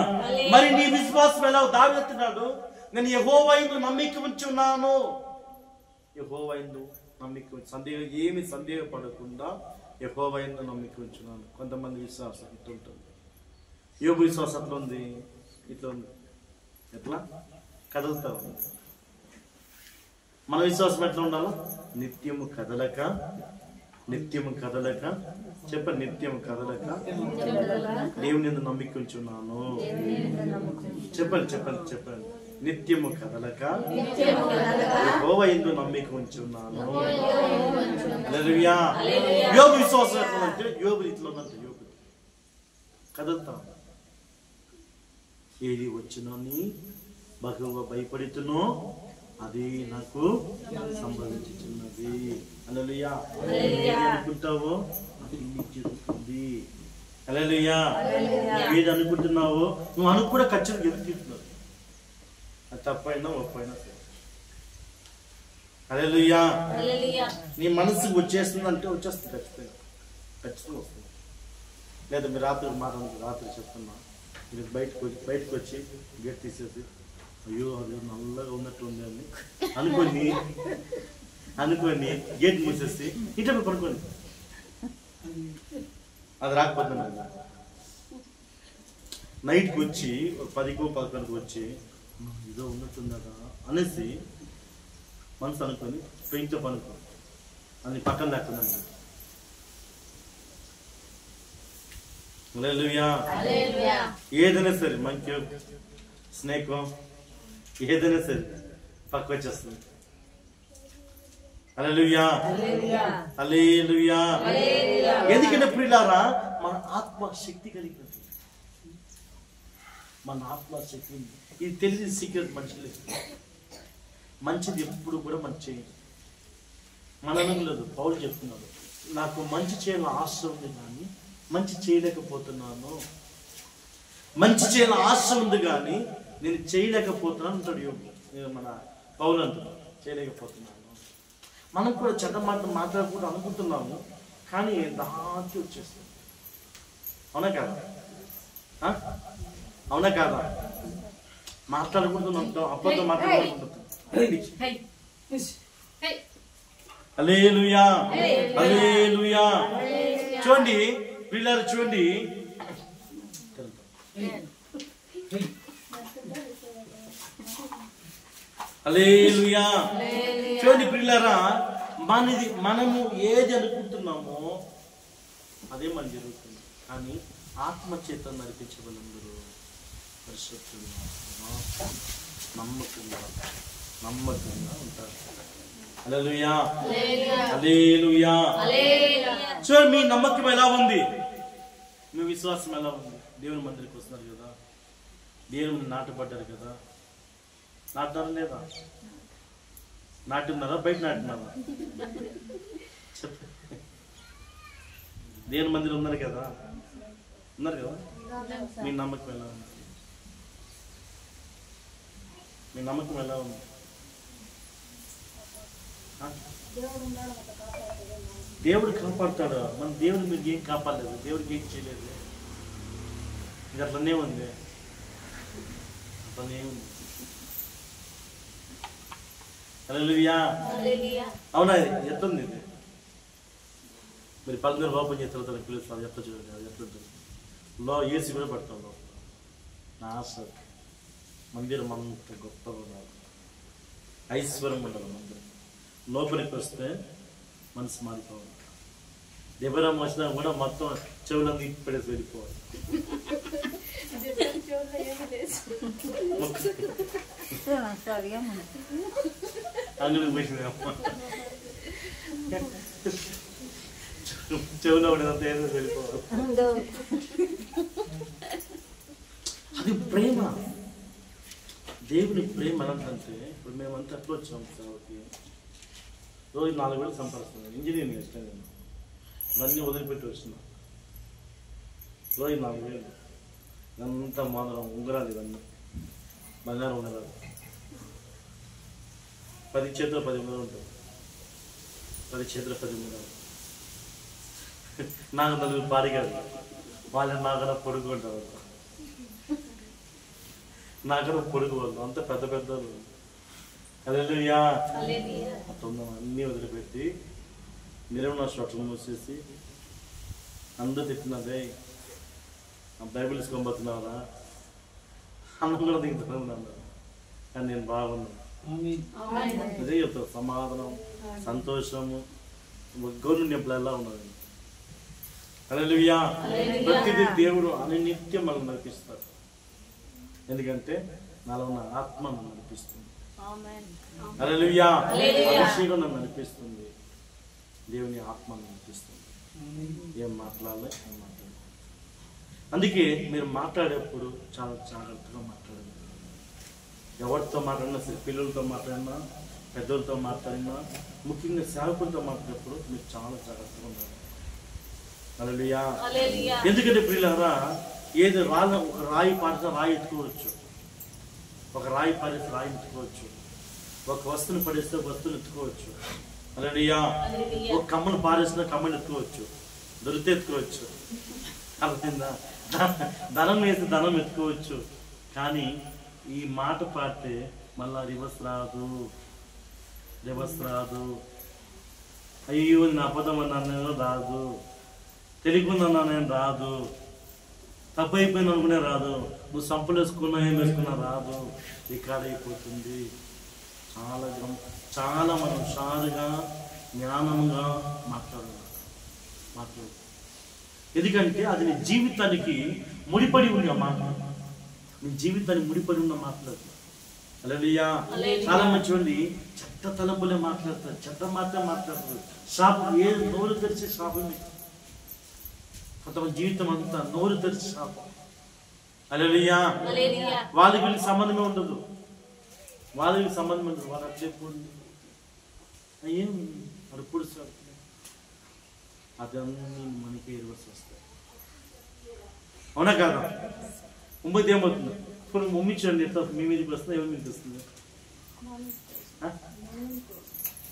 మరి నీ విశ్వాసం ఎలా? దావీదు, నేను యెహోవా యందు నమ్మిక ఉంచి ఉన్నాను. యెహోవా యందు నమ్మిక ఉంచి, ఏమి సందేహపడకుండా యెహోవా యందు నమ్మిక ఉంచున్నాను. కొంతమంది విశ్వాసం ఇట్లా ఉంటుంది. యోబు విశ్వాసం ఎట్లా ఉంది? ఇట్లా ఉంది. ఎట్లా కదులుతా ఉంది. మన విశ్వాసం ఎట్లా ఉండాలి? నిత్యము కదలక, నిత్యము కదలక, చెప్పండి, నిత్యము కదలక దేవుని యందు నమ్మిక ఉంచున్నాను. చెప్పండి, చెప్పండి, చెప్పండి. నిత్యము కదలక యెహోవా యందు నమ్మిక ఉంచున్నాను. హల్లెలూయా. యోబు విశ్వాసం ఎట్లా ఉందంటే, యోబు ఇట్లా ఉందంటే, యోబు కదులుతా. ఏది వచ్చినని బహుగా భయపడుతునో అది నాకు సంభవించుచున్నది. హల్లెలూయా. అనుకుంటావో అది నీకు జరుగుతుంది. హల్లెలూయా. ఏది అనుకుంటున్నావో నువ్వు కూడా ఖచ్చితంగా ఎదుగుతున్నావు. అది తప్పైనా ఒప్పైనా సరే. హల్లెలూయా. నీ మనసుకు వచ్చేస్తుంది అంటే వచ్చేస్తుంది, ఖచ్చితంగా ఖచ్చితంగా వస్తుంది. లేదా మీరు రాత్రి చెప్తున్నా, మీరు బయటకు వచ్చి గేట్ తీసేసి అయ్యో అది నల్లగా ఉన్నట్టు ఉంది అని అనుకొని గేట్ మూసేసి ఇట్లా పడుకోండి. అది రాకపోతున్నాను. నైట్కి వచ్చి 10కో 11కో వచ్చి ఇదో ఉన్నట్టుందా అనేసి మనసు అనుకొని పెయింట్తో పనుకో అది పక్కన లేకుండా. ఏదైనా సరే మంకీ స్నేక్ ఏదైనా సరే పక్క వచ్చేస్తుంది. హల్లెలూయా హల్లెలూయా. ఎందుకంటే ప్రియులారా మన ఆత్మ శక్తి కలిగినది, మన ఆత్మ శక్తి ఇది తెలిసిన సీక్రెట్ మనుషులు. మంచిది ఎప్పుడు కూడా మంచి చేయండి. మన లేదు. పౌలు చెప్తున్నాడు, నాకు మంచి చేయాలని ఆశ ఉంది కానీ మంచి చేయలేకపోతున్నాను. మంచి చేయాలని ఆశ ఉంది కానీ నేను చేయలేకపోతున్నాను అంటాడు యోగి. మన పౌలు అంటున్నాడు చేయలేకపోతున్నాను. మనం కూడా చెడ్డ మాట్లాడకూడదు అనుకుంటున్నాము కానీ దాచి వచ్చేస్తుంది. అవునా కాదా? అవునా కాదా? మాట్లాడకూడదు అంటాం, అబద్ధం మాట్లాడకూడదు. హల్లెలూయా హల్లెలూయా. చూడండి పిల్లలు, చూడండి హల్లెలూయా. చూడండి పిల్లరా, మనము ఏది అనుకుంటున్నామో అదే మన జరుగుతుంది. కానీ ఆత్మ చేత నడిపించబలందరూ పరిశుద్ధంగా నమ్మకంగా ఉంటారు. హల్లెలూయా హల్లెలూయా. చూడండి మీ నమ్మకం ఎలా ఉంది, మీ విశ్వాసం ఎలా ఉంది? దేవుని మందిరికి వస్తున్నారు కదా, దేవుని నాటపడ్డారు కదా. నాటున్నారా లేదా? నాటున్నారా బయట నాటున్నారా? చెప్ప. దేవుని మందిరం ఉన్నారు కదా, ఉన్నారు కదా. మీ నమ్మకం ఎలా ఉంది? మీ నమ్మకం ఎలా ఉంది? దేవుడు కాపాడుతాడు. మన దేవుడు మీరు ఏం కాపాడలేదు, దేవుడికి ఏం చేయలేదు. ఇది అట్లనే ఉంది, అట్లనే ఉంది. హల్లెలూయా. అవునా? ఎట్లుంది ఇది? మీరు 14 ఓపెన్ చేస్తారు పిలుస్తారు, ఎట్లా చూడండి అది ఎట్లుంటుంది. ఏసీ కూడా పడతాం లోపల. నా ఆశ మందిరం అంత గొప్పగా ఉండాలి, ఐశ్వర్యం ఉండాలి. మందిరం లోపలికి వస్తే మనసు మారిపోవాలి. దెబ్బరం వచ్చినా కూడా మొత్తం చెవులన్నీ ఇప్పడేసి వెళ్ళిపోవాలి. అంగడికి పోయిందమ్మ, చెవులో ఉండేదంతా ఏదో వెళ్ళిపోవాలి. అది ప్రేమ, దేవుని ప్రేమ అనంటే. ఇప్పుడు మేమంతా ఎట్లా వచ్చాము సేవకి, రోజు 4,000 సంపాదిస్తున్నాను. ఇంజనీరింగ్ ఇష్టం నేను, ఇవన్నీ వదిలిపెట్టి వచ్చినా. రోజు 4,000, ఇదంతా మోదరం ఉంగరాలు, ఇవన్నీ బంగారం ఉంగరాలు. 10 చేతులు 10 ఉంగరాలు ఉంటుంది, 10 చేతులు 10 ఉంగరాలు. నాకు 4 పారిగారు, వాళ్ళని నాకన్నా పొడుగు ఉంటారు, నాకన్నా పొడుగు వాళ్ళు, అంత పెద్ద పెద్ద వాళ్ళు. హల్లెలూయా. అట్లా అన్నీ వదిలిపెట్టి నిర్మలా షాట్లు మూసేసి అందరూ తిట్టినదే బైబిల్ ఇసుకోబోతున్నారా, అన్నం కూడా దిగుతున్నాను. కానీ నేను బాగున్నాను. అదే చెప్తాను, సమాధానం సంతోషము గౌరవం ఎప్పుడు ఎలా ఉన్నది. హల్లెలూయా. ప్రతిదీ దేవుడు నిత్యం మనం నడిపిస్తారు. ఎందుకంటే నాలో ఉన్న ఆత్మ నన్ను నడిపిస్తుంది. హల్లెలూయా. అభిషేకం నన్ను నడిపిస్తుంది, దేవుని ఆత్మ నడిపిస్తుంది. ఏం మాట్లాడాలి, ఏం మాట్లాడాలి. అందుకే మీరు మాట్లాడేప్పుడు చాలా జాగ్రత్తగా మాట్లాడండి. ఎవరితో మాట్లాడినా సరే, పిల్లలతో మాట్లాడినా, పెద్దలతో మాట్లాడినా, ముఖ్యంగా సేవకులతో మాట్లాడేప్పుడు మీరు చాలా జాగ్రత్తగా ఉండాలి. హల్లెలూయా. ఎందుకంటే ప్రియులారా, ఏది ఒక రాయి పారితే రాయి ఎత్తుకోవచ్చు, ఒక రాయి పారేస్తే రాయి ఎత్తుకోవచ్చు, ఒక వస్తువుని పడేస్తే వస్తువుని ఎత్తుకోవచ్చు. హల్లెలూయా. ఒక కమ్మను పారేస్తే కమ్మని ఎత్తుకోవచ్చు, దొరికితే ఎత్తుకోవచ్చు. అర్థమైందా? ధనం వేస్తే ధనం ఎత్తుకోవచ్చు, కానీ ఈ మాట పాడితే మళ్ళా రివర్స్ రాదు. అయ్యో నేను అబద్ధం అన్నాను రాదు, తెలియకుండా నేను రాదు, తప్పు అయిపోయింది అనుకునే రాదు, నువ్వు సంపలు వేసుకున్నా ఏం వేసుకున్నా రాదు, రికార్డ్ అయిపోతుంది. చాలా మనం హుషారుగా జ్ఞానంగా మాట్లాడు. ఎందుకంటే అది నీ జీవితానికి ముడిపడి ఉన్న మాట, నీ జీవితానికి ముడిపడి ఉన్న మాట్లాడు. హల్లెలూయా. చాలా మంది చూడండి చెడ్డ తలంపులే మాట్లాడతారు, చెడ్డ మాత్రం మాట్లాడతారు. శాపం ఏ నోరు తెరిచే శాపమే. కొంతమంది జీవితం అంతా నోరు తెరిచే శాపం. హల్లెలూయా. వాళ్ళకి వీళ్ళకి సంబంధమే ఉండదు, వాళ్ళు అట్లే పోండి ఏం అడుపుడు సార్ అదన్నీ మనకి రివర్స్ వస్తాయి. అవునా కాదా? ముంబైతే ఏమవుతుంది? ఇప్పుడు ముమ్మించండి ఎట్లా మీ మీదకి వస్తుంది, ఎవరి మీదకి వస్తుంది?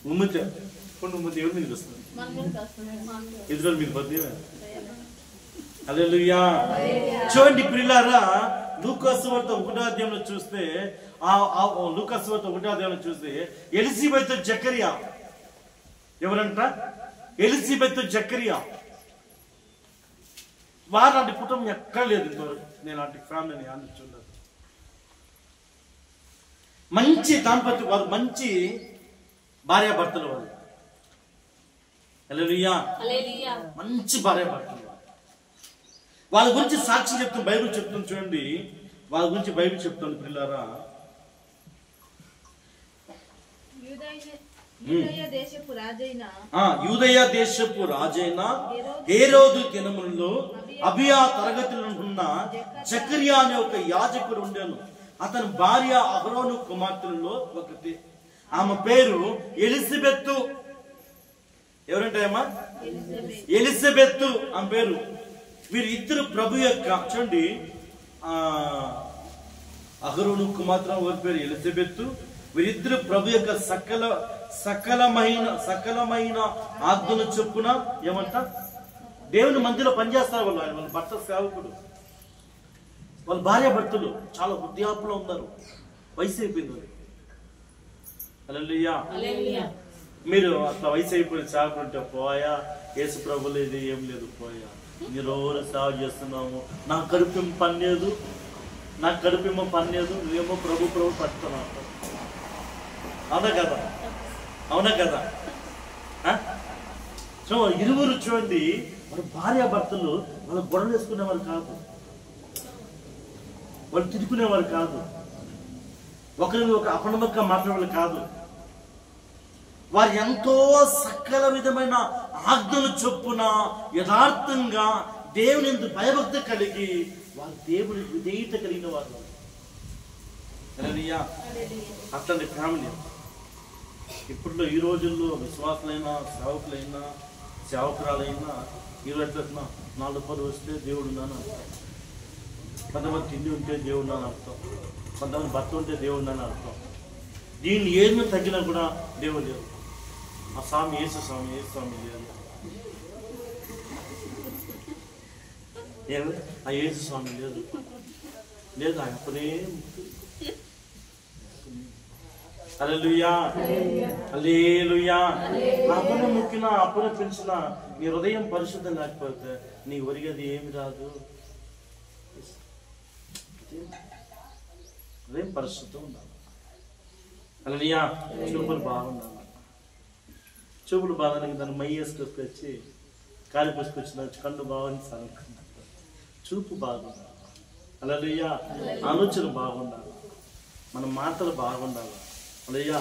ముమ్మితే ఇప్పుడు ముమ్మితే ఎవరి మీదకి వస్తుంది? ఎదురు మీకు పది. హల్లెలూయా. చూడండి ప్రియులారా, లూకాసు వార్త 1వ అధ్యాయంలో చూస్తే లూకాసు వార్త 1వ అధ్యాయంలో చూస్తే ఎలిజబెత్ జకరియా ఎవరంట? ఎలిజబెత్ జకరియా. వారంటి కుటుంబం ఎక్కడ లేదు ఇంతవరకు. నేను అలాంటి ఫ్యామిలీని చూడలేదు. మంచి దాంపత్యం, వారు మంచి భార్యాభర్తలు వాళ్ళు. హల్లెలూయా. మంచి భార్యాభర్తలు. వాళ్ళ గురించి సాక్షి చెప్తాం, బైబిల్ చెప్తాం. చూడండి వాళ్ళ గురించి బైబిల్ చెప్తాను పిల్లారా. యూదయ దేశపు రాజైన హేరోదు దినములలో అబియా తరగతిలో ఉన్న జకరియా అనే ఒక యాజకుడు ఉండేను. అతని భార్య అహరోను కుమార్తెలలో ఒకటి. ఆమె పేరు ఎలిజబెత్తు. ఎవరంటాయమ్మా? ఎలిజబెత్తు ఆమె పేరు. వీరిద్దరు ప్రభు యొక్క, చూడండి అహరోను కుమార్తె వారి పేరు ఎలిజబెత్తు. వీరిద్దరు ప్రభు యొక్క సకలమైన ఆజ్ఞలు చొప్పున ఏమంట దేవుని మందిలో పనిచేస్తారు. వాళ్ళ భర్త సేవకుడు, వాళ్ళ భార్య భర్తలు చాలా వృద్ధాప్యంలో ఉన్నారు, వయసు అయిపోయింది. హల్లెలూయా. మీరు అట్లా వయసు అయిపోయిన సేవకుడు ఉంటే పోయా, యేసు ప్రభు లేదు ఏం లేదు పోయా, మీరు రోజు సేవ చేస్తున్నాము, నా కడుపేమో పని లేదు, నువ్వేమో ప్రభు పడుతున్నావు. అవునా కదా? సో ఇరువురు చూడండి, వాళ్ళ భార్యాభర్తలు వాళ్ళ గొడవలు వేసుకునేవారు కాదు, వాళ్ళు తిట్టుకునేవారు కాదు, ఒకరిని ఒక అపనమ్మకంగా మాట్లాడేవాళ్ళు కాదు. వారు ఎంతో సకల విధమైన ఆజ్ఞలు చొప్పున యథార్థంగా దేవుని యందు భయభక్తి కలిగి వారు దేవుని విధేయత కలిగిన వారు. అట్లాంటి ఫ్యామిలీ ఇప్పట్లో ఈ రోజుల్లో విశ్వాసులైనా సేవకురాలైనా ఈరోజు ఎట్లా 4 రూపాయలు వస్తే దేవుడు ఉన్నాను అర్థం, కొంతమంది తిండి ఉంటే దేవుడు ఉన్నాను అర్థం, కొంతమంది భర్త ఉంటే దేవుడు ఉన్నాను అర్థం. దీన్ని ఏమి తగ్గినా కూడా దేవుడు లేదు. ఆ స్వామి యేసు స్వామి లేదు, ఆ యేసు స్వామి లేదు, ఆయన అప్పుడే. హల్లెలూయా. హల్లెలూయా. అప్పుడే ముక్కినా అప్పుడే పెంచినా నీ హృదయం పరిశుద్ధం లేకపోతే నీ ఒరిగేది ఏమి రాదు. హృదయం పరిశుద్ధం ఉండాలి. హల్లెలూయా. చూపులు బాగుండాలి. చూపులు బాగానికి దాన్ని మై వేసుకొచ్చి కాలి పుసుకొచ్చిన కళ్ళు బాగుంది సార్, చూపు బాగుండాలి. హల్లెలూయా. ఆలోచన బాగుండాలి, మన మాటలు బాగుండాలి. హల్లెలూయా.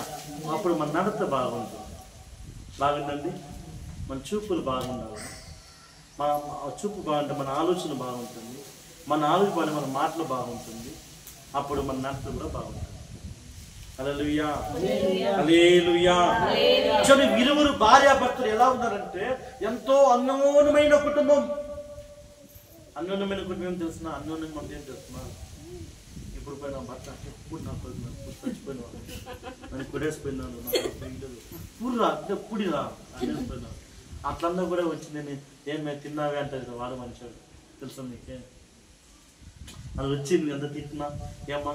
అప్పుడు మన నడత బాగుందండి, మన చూపులు బాగుండాలి. మన చూపు బాగుంటే మన ఆలోచన బాగుంటుంది, మన ఆలోచన మన మాటలు బాగుంటుంది, అప్పుడు మన నడత కూడా బాగుంటుంది. హల్లెలూయా. హల్లెలూయా. చూడండి ఇరువురు భార్యాభర్తలు ఎలా ఉన్నారంటే ఎంతో అన్యోన్యమైన కుటుంబం. అన్యోన్యమైన కుటుంబం తెలిసిన అన్యోన్యం అంటే ఏం తెలుస్తున్నా? ఇప్పుడు పోయినా భర్త ఎప్పుడు నాకు చచ్చిపోయినా నన్ను కొడేసిపోయినాను, పూర్రా అంటే పుడిరా అనేసిపోయినా అట్లన్నా కూడా వచ్చి నేను ఏం తిన్నావే అంటారు వాడు మనిషి తెలుసా మీకే. అది వచ్చింది ఎంత తిట్టినా, ఏమ్మా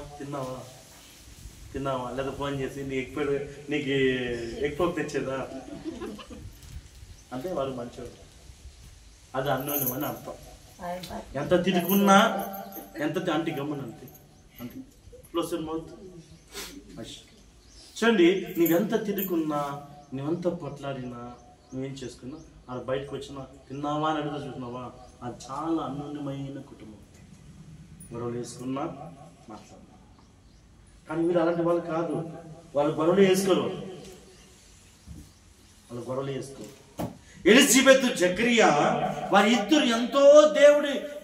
తిన్నావా లేదా ఫోన్ చేసి నీకు ఎక్కువ తెచ్చేదా అంటే వాడు మంచివాడు. అది అన్యోన్యం అని అర్థం. ఎంత తిట్టుకున్నా అంటే గమ్మని అంతే క్లోజ్ యువర్ మౌత్. చూడండి, నువ్వెంత తిట్టుకున్నా, నువ్వెంత పొట్లాడినా, నువ్వేం చేసుకున్నా, అది బయటకు వచ్చినా తిన్నావా అని అడుగుతా చూసినావా, అది చాలా అన్యోన్యమైన కుటుంబం. గొడవలు వేసుకున్నా మాట్లాడినా. కానీ మీరు అలాంటి వాళ్ళు కాదు. వాళ్ళు గొడవలు వేసుకోరు. ఎలిజబెత్, జకరియా వారి ఇద్దరు ఎంతో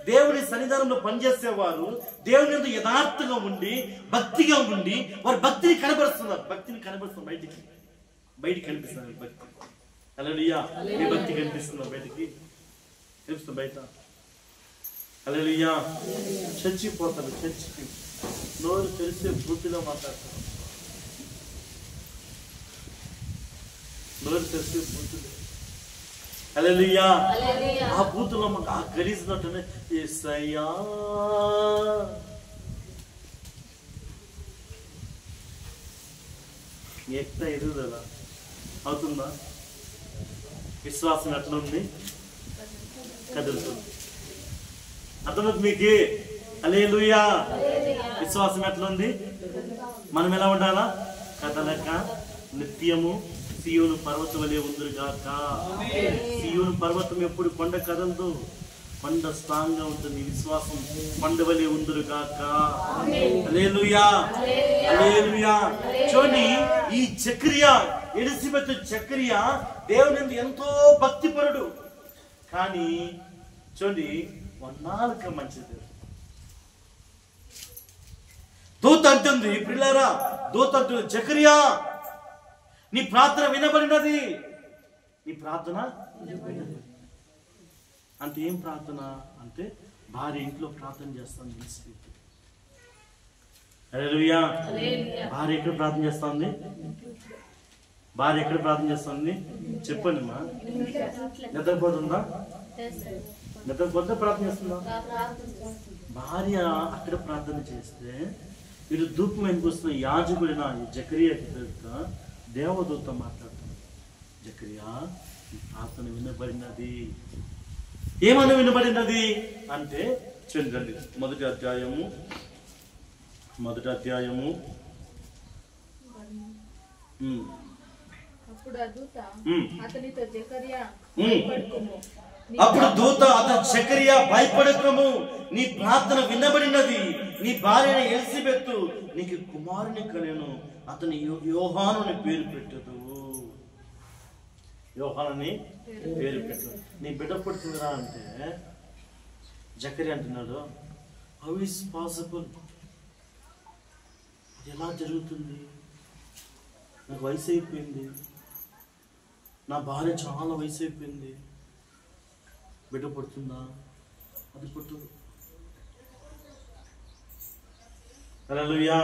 దేవుడి సన్నిధానంలో పనిచేసేవారు. దేవుని ఎంతో యథార్థంగా ఉండి, భక్తిగా ఉండి, వారి భక్తిని కనబరుస్తున్నారు. బయటికి కనిపిస్తున్నారు భక్తి. హల్లెలూయా. మీ భక్తి కనిపిస్తున్నారు బయటికి, కనిపిస్తుంది బయట. హల్లెలూయా. చచ్చిపోతారు, చర్చికి నోరు తెలిసే పూర్తిగా మాట్లాడతారు. నోరు తెలిసే పూర్తిగా. హల్లెలూయా. ఆ బూతులో మాకు ఆ గలీజ్నట్టునే యేసయ్యా ఎట్లా ఎదుగుదల అవుతుందా? విశ్వాసం ఎట్లా ఉంది? కదులుతుంది. అర్థమవుతుంది మీకు? హల్లెలూయా. విశ్వాసం ఎట్లా ఉంది? మనం ఎలా ఉండాలా? కదలక నిత్యము సియోను పర్వతం వలె ఉందిగాక. సియోను పర్వతం ఎప్పుడు కొండ కదలదు, కొండ స్ట్రాంగ్ గా ఉంటుంది. విశ్వాసం కొండ వలె ఉందిగాక. హల్లెలూయా, హల్లెలూయా. చూడండి, ఈ జకరియా, ఎలిజబెత్ జకరియా దేవుని ఎంతో భక్తిపరుడు. కానీ చూడండి, నాలుక మంచిది. దూత అంటుంది, పిల్లారా, దూత అంటుంది, జకరియా నీ ప్రార్థన వినబడినది. నీ ప్రార్థన అంటే ఏం ప్రార్థన అంటే, భార్య ఇంట్లో ప్రార్థన చేస్తాను. హల్లెలూయా. భార్య ఎక్కడ ప్రార్థన చేస్తుంది? చెప్పండి మా. నిద్రపోతుందా? నిద్రపోతే ప్రార్థన చేస్తుందా? భార్య అక్కడ ప్రార్థన చేస్తే వీళ్ళు ధూపం ఎందుకు వస్తున్న యాజకుడిన జకరియా తెలుస్తా దేవదూత మాట్లాడుతుంది. జకరియా ప్రార్థన వినబడినది. ఏమని వినబడినది అంటే చూడండి, మొదటి అధ్యాయము అప్పుడు దూత అతను జకరియా భయపడకము, నీ ప్రార్థన వినబడినది. నీ భార్య ఎలిజబెత్ నీకు కుమారుని కనెను, అతని యోహానుని పేరు పెట్టదు. యోహానుని పేరు పెట్టదు. నీ బిడ్డ పుడుతుందిరా అంటే జకరియా అంటున్నాడు, హౌ ఇస్ పాసిబుల్? ఎలా జరుగుతుంది? నాకు వయసు అయిపోయింది, నా భార్య చాలా వయసు అయిపోయింది, బిడ్డ పుడుతుందా? అది పుట్టదు. హల్లెలూయా.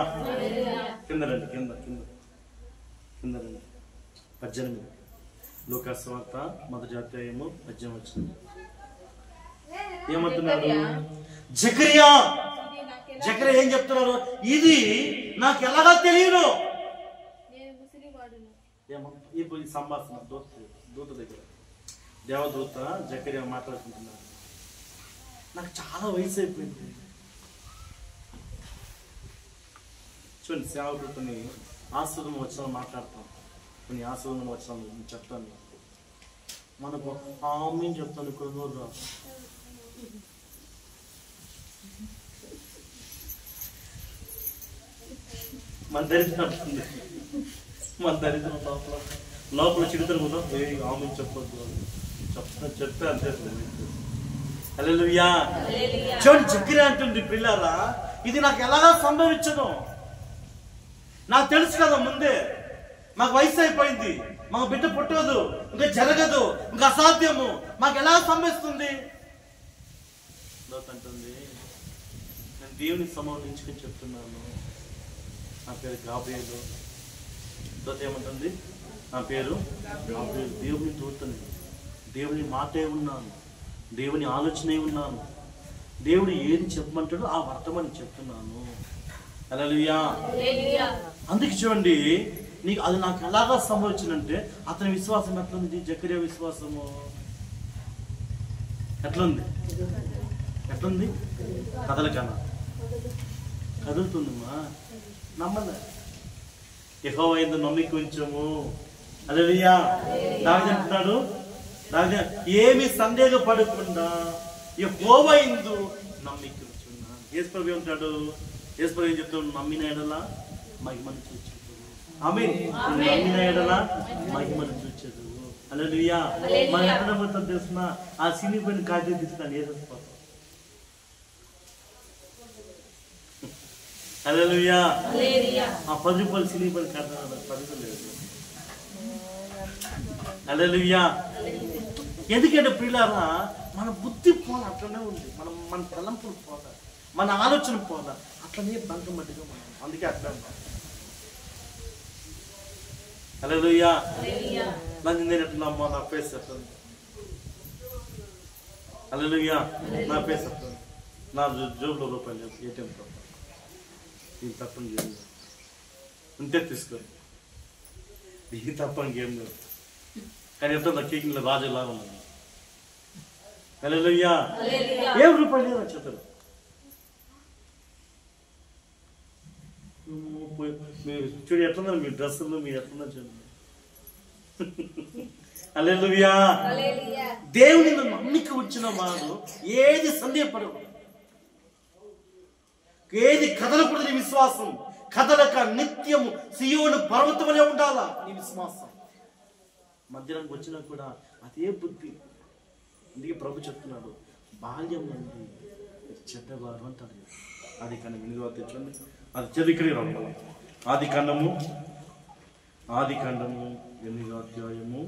కింద రండి. 18 లూకా సువార్త మొదటి అధ్యాయము 18 వచనం. ఏమంటున్నాడు? జకరియా ఏం చెప్తున్నారు? ఇది నాకు ఎలాగా తెలియదు. ఈ సంభాషణ దూత దగ్గర దేవదూత జకరియా మాట్లాడుకుంటున్నారు. నాకు చాలా వయసు అయిపోయింది. చూడండి, సేవకుని ఆశీర్వాదం వచ్చిన మాట్లాడతాం, కొన్ని ఆశీర్వాదం వచ్చిన చెప్తాను. మనకు ఆమె చెప్తాను. ఇక్కడ నోరు మన దరిద్రం ఉంటుంది. మన దరిద్రం లోపల చిడుతరు కూడా ఆమె చెప్పొద్దు చెప్తే అంతే. హల్లెలూయా. చూడండి, జకరియా అంటుంది, పిల్లారా ఇది నాకు ఎలాగా సంభవించదు. నాకు తెలుసు కదా ముందే, మాకు వయసు అయిపోయింది, మాకు బిడ్డ పుట్టదు, ఇంకా జరగదు, ఇంకా అసాధ్యము, మాకు ఎలా సంభవిస్తుంది అంటుంది. నేను దేవుని సంబంధించుకొని చెప్తున్నాను. నా పేరు గాబ్రియేలు. దూత ఏమంటుంది? నా పేరు గాబ్రియేలు, దేవుని దూతని, దేవుని మాటే ఉన్నాను, దేవుని ఆలోచనే ఉన్నాను, దేవుడు ఏది చెప్పమంటాడో ఆ వర్తమానం చెప్తున్నాను. హల్లెలూయా. అందుకే చూడండి, నీకు అది నాకు ఎలాగా సంభవించిందంటే, అతని విశ్వాసం ఎట్లుంది? జకర్యా విశ్వాసము ఎట్లుంది? కదలకనా? కదులుతుందమ్మా. నమ్మలే. యెహోవా యందు నమ్మిక ఉంచము. హల్లెలూయా. దావీదు అంటున్నాడు, ఏమి సందేహపడకుండా యెహోవా యందు నమ్మిక ఉంచున్నా. యేసు ప్రభువు ఉంటాడు, యేసు ప్రభువు ఏం చెప్తాడు? నమ్మిన ఎడల మహిమను చూచెదవు. ఆమేన్. నమ్మిన ఎడల మహిమను చూచెదవు. హల్లెలూయా. మన ఎక్కడ మొత్తం తెలుసుకున్నా ఆ సినిపోయిన కాజీ తీస్తాను యేసు పాప. హల్లెలూయా. ఆ 10 రూపాయలు సినిపోయిన కాదు, 10 లేదు. హల్లెలూయా. ఎందుకంటే ప్రియులారా, మన బుద్ధి పోల అట్లనే ఉంది, మన తలంపులు పోల, మన ఆలోచన పోల, అట్లనే బంకమట్టిగా మనం. అందుకే అట్లా ఉన్నాం. హల్లెలూయా. నేను ఎట్లా నా ఫేస్ చెప్తాను. హల్లెలూయా. నా ఫేస్ చెప్తాను. నా జోబులో రూపాయలు చెప్పు, ఏటీఎం తప్ప ఇది తప్పని గేమ్ ఉంటే తీసుకోండి. ఇది తప్పని గేమ్ లేదు. కానీ ఎంతో నా కేకింగ్లో రాజులాగా ఉన్నాను. హల్లెలూయా. ఏం రూపాయలు లేదా చెప్తారు. చూడు ఎట్లున్నారు మీ డ్రెస్సులు, మీరు ఎట్లున్నారు చూడండి. హల్లెలూయా. దేవుని నమ్మిక వచ్చిన వాడు ఏది సందేహపడదు, ఏది కదలకూడదు. విశ్వాసం కదలక నిత్యము సియోను పర్వతమనే ఉండాలా నీ విశ్వాసం. మధ్యాహ్నానికి వచ్చినా కూడా అదే బుద్ధి. అందుకే ప్రభు చెప్తున్నాడు, బాల్యం నుండి చెడ్డవారు అంటారు. ఆది కాండం 8వ తెచ్చండి, అది చదివి రాము. ఆది కాండము 8వ అధ్యాయము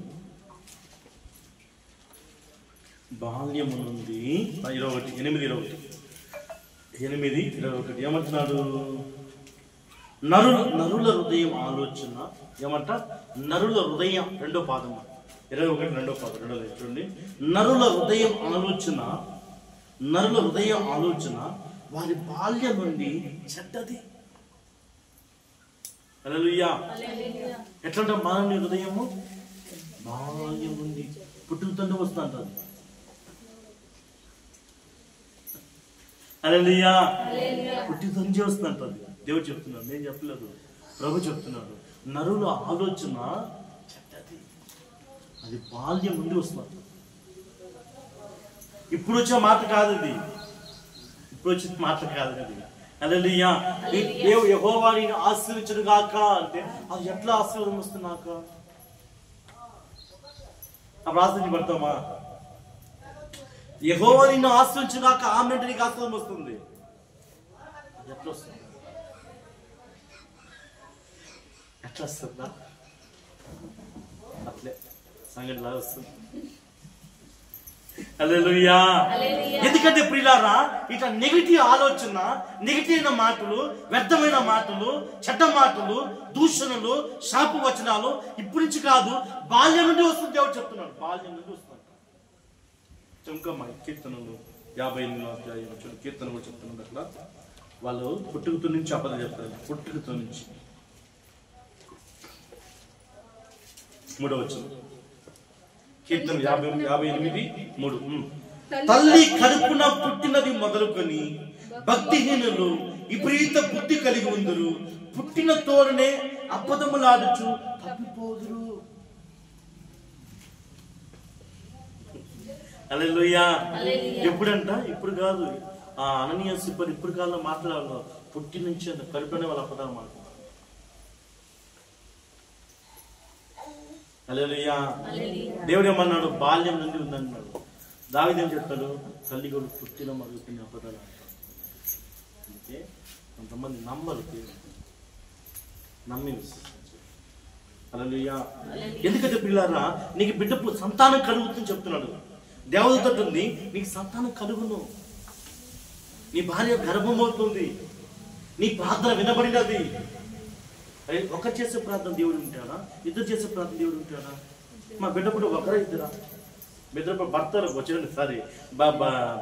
బాల్యము నుండి 8:21 ఏమంటున్నాడు? నరుల హృదయం ఆలోచన. ఏమంట? నరుల హృదయం 2వ పాదం 21 చూడండి. నరుల హృదయం ఆలోచన వారి బాల్యం నుండి చెడ్డది. హల్లెలూయా. ఎట్లంటే మానవుని హృదయము బాల్యం నుండి పుట్టుకతోనే వస్తుంటారు. హల్లెలూయా. పుట్టుకతోనే వస్తుంటారు. దేవుడు చెప్తున్నాడు, నేను చెప్పలేదు, ప్రభు చెప్తున్నాడు. నరుల ఆలోచన చెడ్డది, అది బాల్యం నుండి వస్తుంది. ఇప్పుడు వచ్చే మాట కాదు ఇది, హల్లెలూయా. యెహోవా నిన్ను ఆశీర్వదించును గాక అంటే అది ఎట్లా ఆశీర్వాదం వస్తున్నాక? అప్పుడు ఆశీర్వదించబడతామా? యెహోవా నిన్ను ఆశీర్వదించును గాక ఆమె నీకు ఆశీర్వాదం వస్తుంది. అది ఎట్లా వస్తుంది? ఎట్లా వస్తుందా? అట్లే సంగతి లాగా వస్తుంది. హల్లెలూయా. ఎందుకంటే ప్రియులారా, ఇట్లా నెగిటివ్ ఆలోచన, నెగిటివ్ అయిన మాటలు, వ్యర్థమైన మాటలు, చెడ్డ మాటలు, దూషణలు, శాప వచనాలు ఇప్పటి నుంచి కాదు, బాల్యం నుండి వస్తుంది. దేవుడు చెప్తున్నాడు, బాల్యం నుండి వస్తుంది. ఇంకా మా కీర్తనలు 58వ అధ్యాయం కీర్తన కూడా చెప్తున్నాడు. అట్లా వాళ్ళు పుట్టుకతో నుంచి అబద్ధం చెప్తారు. పుట్టుకతో నుంచి 3వ వచనం కీర్తన 58:3. తల్లి కడుపున పుట్టినది మొదలుకొని భక్తిహీనులు విపరీత బుద్ధి కలిగి ఉందరు, పుట్టిన తోడనే అబద్ధములాడుచు తప్పిపోదురు. హల్లెలూయా. ఎప్పుడంట? ఇప్పుడు కాదు, ఆ అననీయ సిబ్బని ఇప్పుడు కాలంలో మాట్లాడాలి. పుట్టి నుంచి అంత కడుపునే వాళ్ళు అబద్ధాలు మాట్లాడారు. హల్లెలూయా. దేవుడు ఏమన్నాడు? బాల్యం నుండి ఉందన్నాడు. దావీదు ఏం చెప్తాడు? తల్లి కూడా పుట్టిన మరుగుతున్న అబద్ధాలు అంటారు. అందుకే కొంతమంది నమ్మరు, నమ్మి. హల్లెలూయా. ఎందుకంటే పిల్లారా, నీకు బిడ్డ సంతానం కలుగుతుందని చెప్తున్నాడు. దేవదూత ఉంది, నీకు సంతానం కలుగును, నీ భార్య గర్భమవుతుంది, నీ ప్రార్థన వినబడినది. ఒకరు చేసే ప్రార్థన దేవుడు ఉంటాడా? ఇద్దరు చేసే ప్రార్థన దేవుడు ఉంటాడా? మా బిడ్డ కూడా ఒకరా ఇద్దరా? బిడ్డ భర్త వచ్చినండి సారీ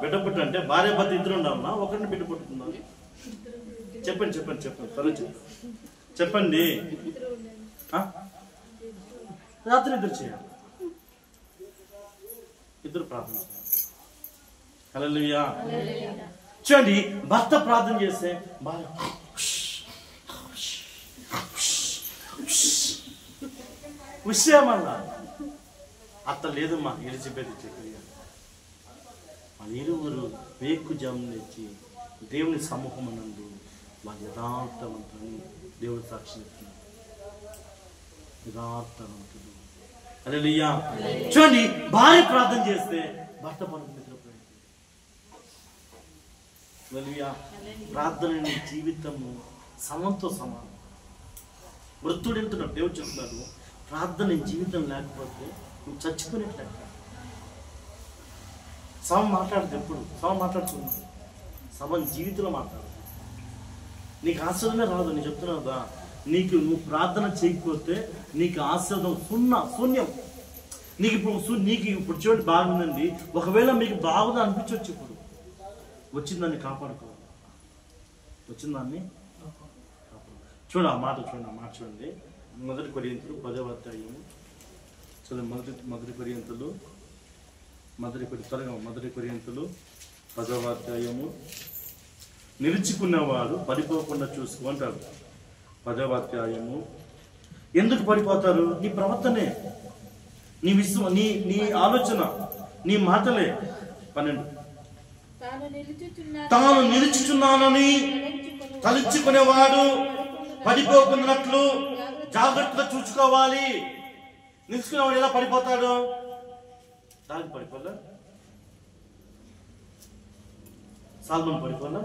బిడ్డ పుట్టు అంటే భార్య భర్త ఇద్దరు ఉండాలన్నా ఒకరిని బిడ్డ పుట్టుకుందా? చెప్పండి చెప్పండి చెప్పండి త్వరగా చెప్పండి. రాత్రి ఇద్దరు చేయాలి, ఇద్దరు ప్రార్థన చేయాలి. హల్లెలూయా. చూడండి, భర్త ప్రార్థన చేస్తే భార్య విషయమన్నా అత్త లేదమ్మా ఎలిజబెత్ చక్రియ. వాళ్ళ ఇరువురు వేకు జమ్మించి దేవుని సమూహమునందు వాళ్ళ యథార్థవంతుని దేవుని సాక్షి ఇస్తున్నారు. యథార్థవంతుడు. హల్లెలూయా. చూడండి, భార్య ప్రార్థన చేస్తే భర్త పనులు నిద్రపోయింది. హల్లెలూయా. ప్రార్థన జీవితము సమంతో సమానం. వృత్తుడు వెళ్తున్నాడు, దేవుడు చెప్తున్నాడు, ప్రార్థన జీవితం లేకపోతే నువ్వు చచ్చిపోయినట్లే. సమ మాట్లాడదు, ఎప్పుడు సమ మాట్లాడుతున్నావు, సమ జీవితంలో మాట్లాడదు. నీకు ఆశీర్వాదమే రాదు. నేను చెప్తున్నావు కదా, నువ్వు ప్రార్థన చేయకపోతే నీకు ఆశీర్వాదం శూన్యం. నీకు ఇప్పుడు చూడండి బాగుందండి, ఒకవేళ మీకు బాగుంది అనిపించవచ్చు, ఇప్పుడు వచ్చిందాన్ని కాపాడుకోవాలి. వచ్చిందాన్ని చూడండి, ఆ మాట చూడండి. మొదటి కొరింథీయులు 10వ అధ్యాయం చూడండి. మొదటి కొరింథీయులు 10వ అధ్యాయము. నిలుచుకున్నవాడు పడిపోకుండా చూసుకుంటాడు. 10వ అధ్యాయము. ఎందుకు పడిపోతారు? నీ ప్రవర్తనే, నీ ఆలోచన, నీ మాటలే. 12. తాను నిలుచుచున్నానని తలుచుకునేవాడు పడిపోకున్నట్లు జాగ్రత్తగా చూసుకోవాలి. నిలుచుకునేవాడు ఎలా పడిపోతాడు? దానికి పడిపోలే, సాల్మన్ పడిపోలే,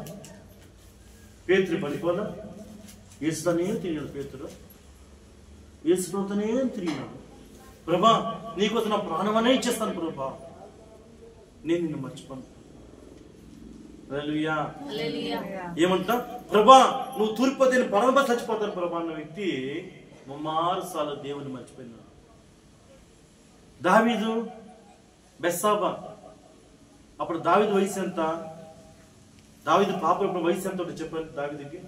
పేతురు పడిపోలే. యేసుతోనే తిరిగాడు పేతురు, యేసుతోనే తిరిగినాడు. ప్రభా, నీకోసం నా ప్రాణమనే ఇచ్చేస్తాను ప్రభా, నేను నిన్ను మర్చిపోను. హల్లెలూయా. ఏమంటా? ప్రభా, నువ్వు తూర్పుపోతే నేను పరమ చచ్చిపోతాను ప్రభా అన్న వ్యక్తి 3 సార్లు దేవుని మర్చిపోయినాడు. దావీదు బెత్షెబా, అప్పుడు దావీదు వయసు ఎంత? దావీదు పాపం ఇప్పుడు వయసు ఎంత ఉంటుంది చెప్పండి? దావీదుకి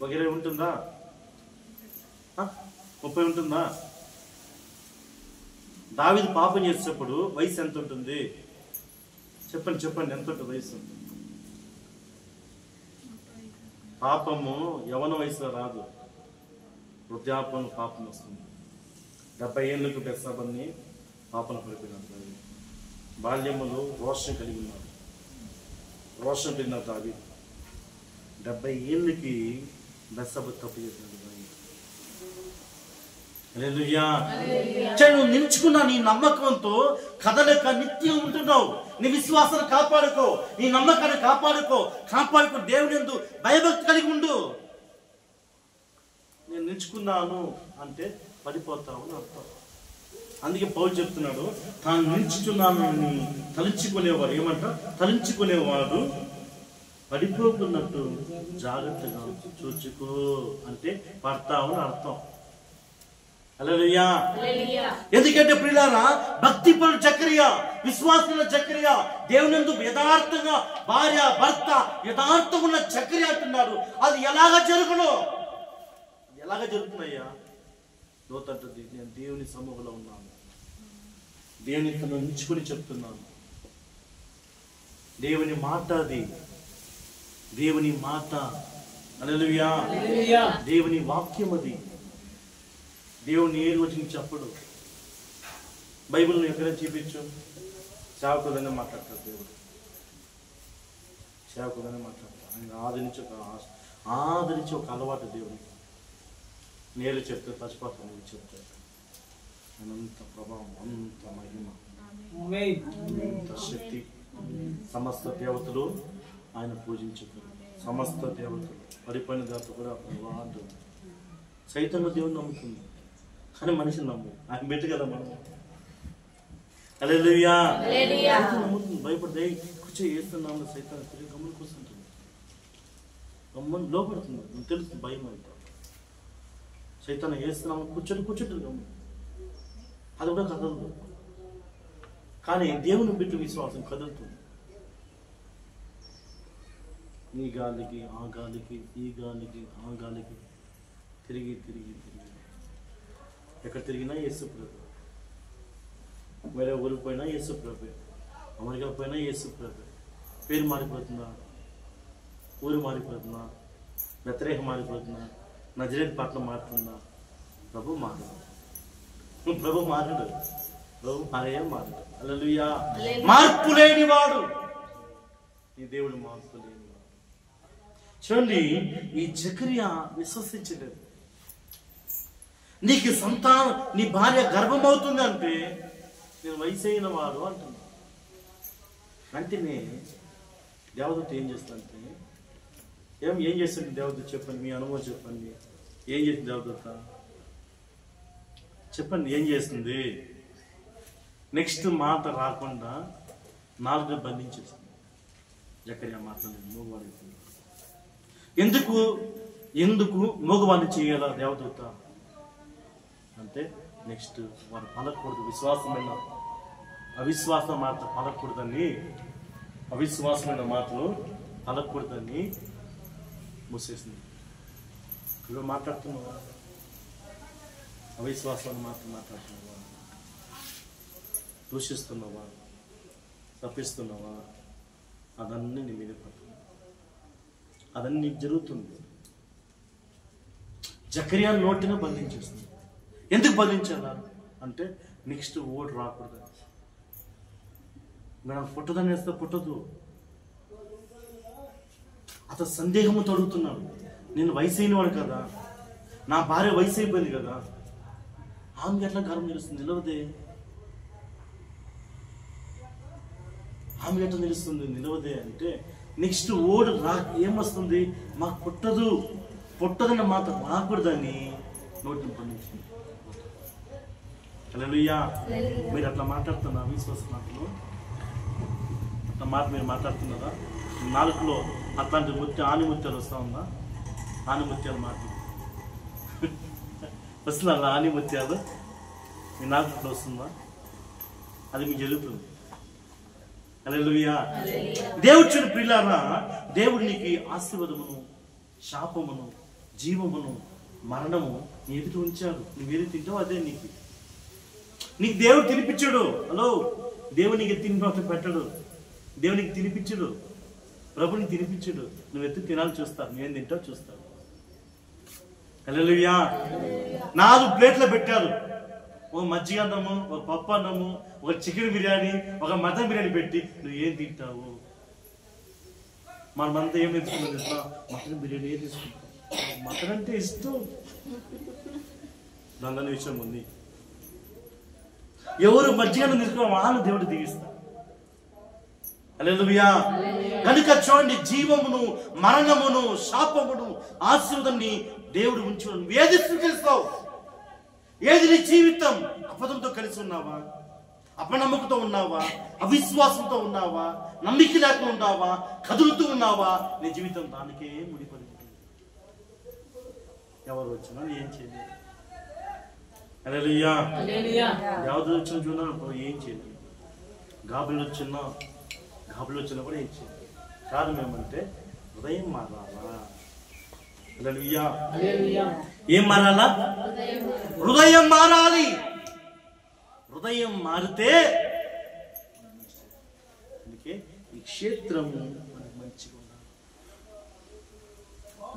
20 ఉంటుందా? 30 ఉంటుందా? దావీదు పాపం చేసేటప్పుడు వయసు ఎంత ఉంటుంది చెప్పండి? ఎంత ఉంటుంది వయసు? పాపము యవన వయసులో రాదు, వృద్ధాపం పాపం వస్తుంది. 70 ఏళ్ళకు బెత్షెబాని పాపన పడిపోయినాడు. బాల్యములో రోషం కలిగి ఉన్నాడు, రోషం కలిగిన దావీదు 70 ఏళ్ళకి బెత్షెబా తప్పు చేసినాడు. హల్లెలూయా. నువ్వు నిలుచుకున్నా నీ నమ్మకంతో కదలేక నిత్యం ఉంటున్నావు. నీ విశ్వాసాన్ని కాపాడుకో, నీ నమ్మకాన్ని కాపాడుకో. దేవుని యందు భయభక్తి కలిగి ఉండు. నేను నిలుచుకున్నాను అంటే పడిపోతావు అని అర్థం. అందుకే పౌలు చెప్తున్నాడు, తాను నిలుచుకున్నాను అని తలుచుకునేవాడు. ఏమంట? తలుచుకునేవాడు పడిపోకున్నట్టు జాగ్రత్తగా చూచుకో అంటే పడతావు అని అర్థం. హల్లెలూయా. ఎందుకంటే ప్రియులారా, భక్తి పరుడు జకరియా, విశ్వాసుల జకరియా, దేవునందు యథార్థంగా భార్య భర్త యథార్థంగా ఉన్న జకరియా అంటున్నాడు. అది ఎలాగ జరుగును? ఎలాగ జరుగుతున్నాయ్యా? లోతంటది, నేను దేవుని సమూహంలో ఉన్నాను, దేవుని తను ఉంచుకుని చెప్తున్నాను. దేవుని మాట అది, దేవుని మాట. హల్లెలూయా. దేవుని వాక్యం అది. దేవుని ఏ రోజు చెప్పడు. బైబిల్ని ఎక్కడైనా చూపించు, సేవకులనే మాట్లాడతాడు దేవుడు, సేవకులనే మాట్లాడతాడు. ఆయన ఆదరించి ఒక అలవాటు దేవుని. నేరు చెప్తే పచ్చిపోతాను చెప్తాడు. అంత ప్రభావం, అంత మహిమ, అంత శక్తి. సమస్త దేవతలు ఆయన పూజించుతారు. సమస్త దేవతలు, పడిపోయిన దేవత కూడా వాడు. సైతంలో దేవుని నమ్ముతుంది కానీ మనిషిని నమ్ము. ఆయన బెట్టు కదా మనం. హల్లెలూయా. నమ్ముతుంది, భయపడితే కూర్చో వేస్తున్నాము. సైతం తిరిగి గమ్మును కూర్చుంటుంది, గమ్మని లోపడుతుంది. నువ్వు తెలుస్తుంది భయం అంట. సైతాన్ని వేస్తున్నాము, కూర్చుంటుంది గమ్ము. అది కూడా కదలదు. కానీ దేవుని బిడ్డ విశ్వాసం కదులుతుంది. ఈ గాలికి ఆ గాలికి ఈ గాలికి ఆ గాలికి తిరిగి తిరిగి తిరిగి ఎక్కడ తిరిగినా యేసు ప్రభు, వేరే ఊరికి పోయినా యేసు ప్రభు, అమెరికా పోయినా యేసు ప్రభు. పేరు మారిపోతుందా, ఊరు మారిపోతుందా, బెత్లెహేము మారిపోతుందా, నజరేతు పట్టణం మారుతుందా? ప్రభు మారడు, ప్రభు మారడు, ప్రభు మారడు. హల్లెలూయా. మార్పు లేనివాడు ఈ దేవుడు, మార్పు లేనివాడు. చూడండి, ఈ జకరియా విశ్వసించలేదు. నీకు సంతానం, నీ భార్య గర్భమవుతుంది అంటే నేను వయసు అయిన వాడు అంటున్నా. వెంటనే దేవదూత ఏం చేస్తుందంటే, ఏం చేస్తుంది దేవదూత? చెప్పండి, మీ అనుభవం చెప్పండి. ఏం చేస్తుంది దేవదూత? చెప్పండి, ఏం చేస్తుంది? నెక్స్ట్ మాట రాకుండా నాలుగు బంధించేస్తుంది. జకరియా మాట్లాడలేదు, మోగవాడి. ఎందుకు మోగవాడిని చేయాలా దేవదూత అంటే, నెక్స్ట్ వారు పలకూడదు, విశ్వాసమైన అవిశ్వాసం మాట పలకూడదని, అవిశ్వాసమైన మాటలు పలకూడదని మూసేసింది. ఇప్పుడు మాట్లాడుతున్నావా? అవిశ్వాసాన్ని మాత్రం మాట్లాడుతున్నావా? దూషిస్తున్నావా? తప్పిస్తున్నావా? అదన్నీ నీ మీద పడుతుంది, అదన్నీ నీకు జరుగుతుంది. జకరియా నోటిని బంధించేస్తుంది. ఎందుకు బంధించాలా అంటే, నెక్స్ట్ ఓటు రాకూడదు. మనం పుట్టదని వేస్తే పుట్టదు. అతను సందేహంతో అడుగుతున్నాడు, నేను వయసు అయినవాడు కదా, నా భార్య వయసు అయిపోయింది కదా, ఆమెకి ఎట్లా గర్వం నిలుస్తుంది? నిలవదే. ఆమె ఎట్లా నిలుస్తుంది? నిలవదే. అంటే నెక్స్ట్ ఓడు రా, ఏమొస్తుంది? మాకు పుట్టదన్న మాట రాకూడదని నోటిని పండించింది. హల్లెలూయా. మీరు అట్లా మాట్లాడుతున్నా, విశ్వాస మాటలు అట్లా మాట మీరు మాట్లాడుతున్నారా? నాలుగులో అట్లాంటి ఆనిముత్యాలు వస్తా ఉందా? ఆనిముత్యాలు మాటలు వస్తున్నా, ఆనిముత్యాలు మీ నాలుగులో వస్తుందా? అది మీకు జరుగుతుంది. హల్లెలూయా. దేవుడు చూడు ప్రియులారా, దేవుడు నీకు ఆశీర్వాదమును, శాపమును, జీవమును, మరణము నీ ఎదుట ఉంచాడు. నువ్వేది తింటావు అదే నీకు దేవుడు తినిపించాడు. హలో, దేవుడు నీకు తిని పెట్టడు, దేవునికి తినిపించడు, ప్రభుని తినిపించడు. నువ్వు ఎత్తు తినాలి చూస్తావు, నువ్వేం తింటావు చూస్తావు. హల్లెలూయా. 4 ప్లేట్లు పెట్టారు. ఒక మజ్జిగ అన్నము, ఒక పప్పు అన్నము, ఒక చికెన్ బిర్యానీ, ఒక మటన్ బిర్యానీ పెట్టి నువ్వు ఏం తింటావు? మనమంతా ఏం తీసుకుంటాం? మటన్ బిర్యానీ ఏం తీసుకుంటాం? మటన్ అంటే ఇష్టం. దాని విషయం ఉంది. ఎవరు మజ్జిగను తీసుకున్న వాళ్ళని దేవుడు దీవిస్తాడు. హల్లెలూయా. కనుక చూడండి, జీవమును, మరణమును, శాపమును, ఆశీర్వాదాన్ని దేవుడు ఉంచును. నువ్వు ఏది స్వీకరిస్తావు? ఏది నీ జీవితం? అబద్ధంతో కలిసి ఉన్నావా? అపనమ్మకంతో ఉన్నావా? అవిశ్వాసంతో ఉన్నావా? నమ్మిక లేకుండా ఉన్నావా? కదులుతూ ఉన్నావా? నీ జీవితం దానికే ముడిపడి ఉంటుంది. ఎవరు వచ్చినా ఏం చేయలేదు. హల్లెలూయా. ఎవరు వచ్చిన చూడప్పుడు ఏం చేయలేదు. గాబులు వచ్చినా కూడా ఏం చేయలేదు. కారణం ఏమంటే హృదయం మారాలా. హల్లెలూయా. ఏం మారాలా? హృదయం మారాలి. హృదయం మారితే అందుకే ఈ క్షేత్రము మనకు మంచిగా ఉండాలి,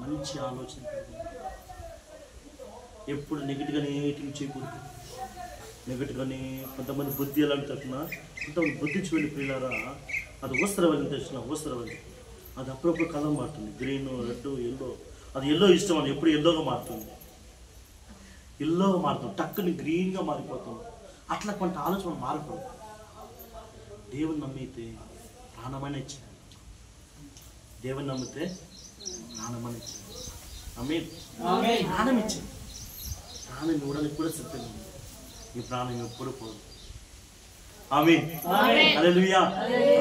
మంచి ఆలోచన కలిగి ఎప్పుడు నెగిటివ్గానే చేయకూడదు. నెగిటివ్గానే కొంతమంది బుద్ధి ఎలా తక్కువ, కొంతమంది బుద్ధి చూడండి ప్రియులారా, అది ఊసరవల్లి తెచ్చిన ఊసరవల్లి, అది అప్పుడప్పుడు కలర్ మారుతుంది, గ్రీన్, రెడ్, ఎల్లో. అది ఎల్లో ఇష్టం అని ఎప్పుడు ఎల్లోగా మారుతుంది, ఎల్లోగా మారుతుంది, టక్కుని గ్రీన్గా మారిపోతుంది. అట్లా కొంత ఆలోచన మారకూడదు. దేవుని నమ్మితే ప్రాణమైన ఇచ్చాడు. దేవుని నమ్మితే ప్రాణమని ఇచ్చాడు. ప్రాణం ఇచ్చాడు. ప్రాణం ఇవ్వడానికి కూడా సిద్ధంగా ఉంది. ఈ ప్రాణం ఎప్పుడు పోదు. ఆమేన్. హల్లెలూయా.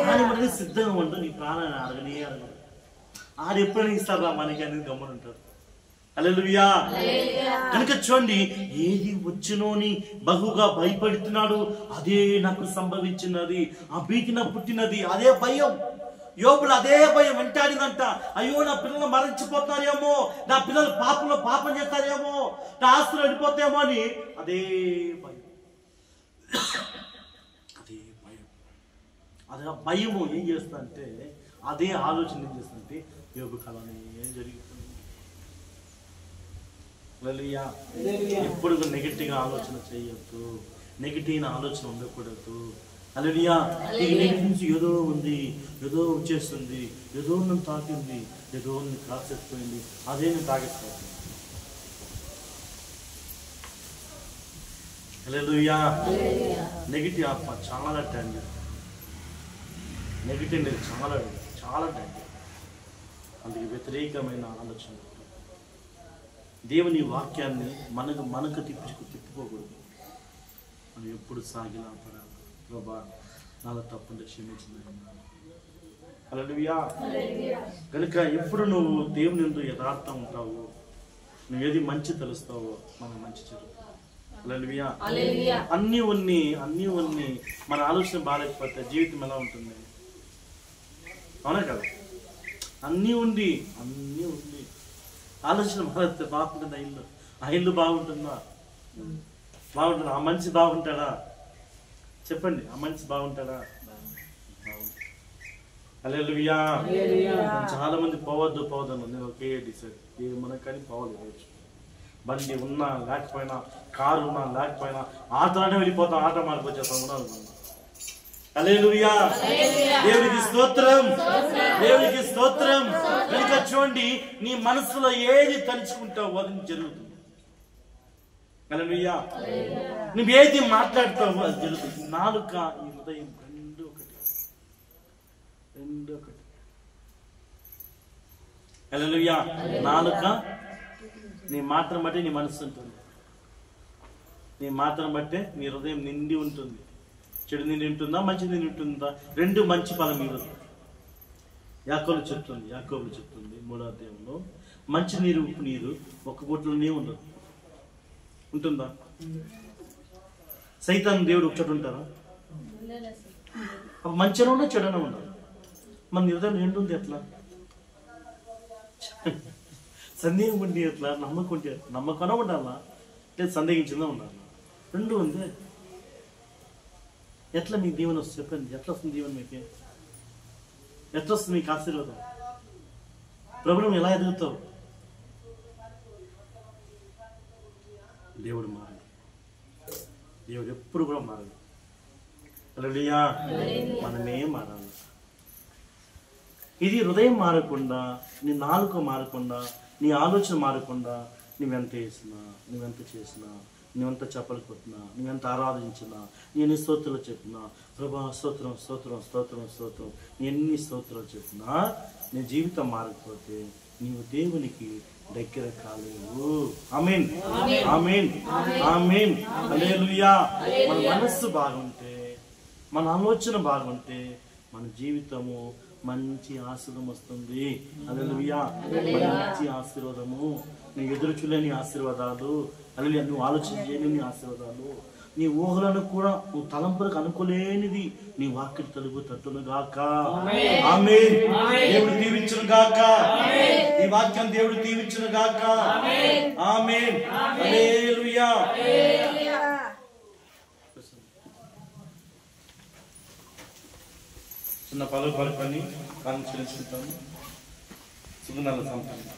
ప్రాణం ఇవ్వడానికి సిద్ధంగా ఉండదు. నీ ప్రాణాన్ని అడగనే అడగదు. ఆడు ఎప్పుడైనా ఇస్తారా మనకి అనేది గమ్మున ఉంటాడు. హల్లెలూయా. కనుక చూడండి, ఏది వచ్చునోని బహుగా భయపడుతున్నాడు, అదే నాకు సంభవించినది, ఆ భీతి నాకు పుట్టినది, అదే భయం. యోబులు అదే భయం వెంటాడిందంట. అయ్యో, నా పిల్లలు మరణించిపోతారేమో, నా పిల్లలు పాపం చేస్తారేమో, నా ఆస్తులు వెళ్ళిపోతాయేమో అని అదే భయం. అదే భయం. అదే భయము ఏం చేస్తుందంటే, అదే ఆలోచన ఏం చేస్తుందంటే యోబు కాలాన్ని ఏం జరిగిపోయింది. హల్లెలూయా. ఎప్పుడు నెగటివ్గా ఆలోచన చేయొద్దు, నెగటివ్ ఆలోచన ఉండకూడదు. హల్లెలూయా. ఈ నెగటివ్ నుంచి ఏదో ఉంది, ఏదో వచ్చేస్తుంది, ఏదో నన్ను తాకింది, ఏదో నన్ను కాసేసిపోయింది, అదే నేను తాగేస్తాను. హల్లెలూయా. నెగటివ్ ఆత్మ చాలా డేంజర్. నెగటివ్ అనేది చాలా చాలా డేంజర్. అందుకే వ్యతిరేకమైన ఆలోచన. దేవుని వాక్యాన్ని మనకు తిప్పుకోకూడదు. మనం ఎప్పుడు సాగినా పడాలి. ప్రభా, నాలో తప్పుంటే క్షమించింది. హల్లెలూయా. కనుక ఎప్పుడు నువ్వు దేవుని యందు యథార్థం ఉంటావు, నువ్వు ఏది మంచి తెలుస్తావో మనకు మంచి జరుగుతుంది. హల్లెలూయా. అన్నీ ఉన్ని మన ఆలోచన బాగాలేకపోతే జీవితం ఎలా ఉంటుంది? అవునా కదా? అన్నీ ఉంది ఆలోచన బాగుంటుంది. ఆ ఇల్లు బాగుంటుందా? బాగుంటుంది. ఆ మనిషి బాగుంటాడా? చెప్పండి, ఆ మనిషి బాగుంటాడా? హల్లెలూయా. చాలా మంది పోవద్దు నేను ఒకే డిసైడ్ మనకు కానీ పోవాలి. బండి ఉన్నా లేకపోయినా, కారు ఉన్నా లేకపోయినా, ఆటలోనే వెళ్ళిపోతాం, ఆట మారిపోచేస్తాం. హల్లెలూయా. దేవునికి స్తోత్రం, దేవునికి స్తోత్రం. కనుక చూడండి, నీ మనసులో ఏది తలుచుకుంటావో అది జరుగుతుంది. హల్లెలూయా. నువ్వేది మాట్లాడతావో అది జరుగుతుంది. నాలుక, ఈ హృదయం రెండు ఒకటి. హల్లెలూయా. నాలుక నీ మాటను బట్టి నీ మనసు ఉంటుంది, నీ మాటను బట్టే నీ హృదయం నిండి ఉంటుంది. చెడు నిండి ఉంటుందా, మంచి నిండి ఉంటుందా? రెండు మంచి ఫలం ఇవ్వదు. యాకోబు చెప్తుంది 3వ అధ్యాయంలో, మంచి నీరు ఉప్పు నీరు ఒక బొట్లోనే ఉండదు. ఉంటుందా? సైతాన్ దేవుడు ఒక చోట ఉంటారా? మంచిగా ఉన్నా చెడున ఉండదు. మన హృదయం నిండు ఉంది ఎట్లా? సందేహం ఉండి ఎట్లా? నమ్మకం ఉంటే నమ్మకం ఉండాలా, లేదా సందేహించిందా ఉండాలా? రెండు ఉంది. ఎట్లా మీకు దీవెన వస్తుంది? చెప్పండి, ఎట్లా వస్తుంది దీవెన? మీకు ఎట్లా వస్తుంది? మీకు ఆశీర్వాదం ప్రభుత్వం ఎలా ఎదుగుతావు? దేవుడు మారడు. దేవుడు ఎప్పుడు కూడా మారడు. హల్లెలూయా. మనమే మారాలి. ఇది హృదయం మారకుండా, నీ నాలుక మారకుండా, నీ ఆలోచన మారకుండా, నువ్వెంత చేసినా, నువ్వెంత చేసినా, నువ్వెంత చెప్పలు కొట్టినా, నువ్వెంత ఆరాధించినా, నేను స్తోత్రాలు చెప్పినా, ప్రభా స్తోత్రం స్తోత్రం స్తోత్రం స్తోత్రం, ఎన్ని స్తోత్రాలు చెప్పినా నీ జీవితం మారకపోతే నీవు దేవునికి దగ్గర కాలేవు. ఆమేన్, ఆమేన్, ఆమేన్. హల్లెలూయా. మన మనస్సు బాగుంటే, మన ఆలోచన బాగుంటే, మన జీవితము మంచి ఆశీర్వాదం వస్తుంది. హల్లెలూయా. మంచి ఆశీర్వాదము, నీ ఎదురు చూడలేని ఆశీర్వాదాలు, హల్లెలూయా, నువ్వు ఆలోచన చేయలేని ఆశీర్వాదాలు, నీ ఊహలను కూడా నువ్వు తలంపులకు అనుకోలేనిది నీ వాక్యం తలుపు తట్టును గాక. ఆమేన్. దేవుడు దీవించును గాక. ఈ వాక్యం దేవుడు దీవించును గాక. ఆమేన్. హల్లెలూయా. చిన్న పలుకొని కానీ చెల్లించుకుంటాము. సుగుణాల సంపన్న.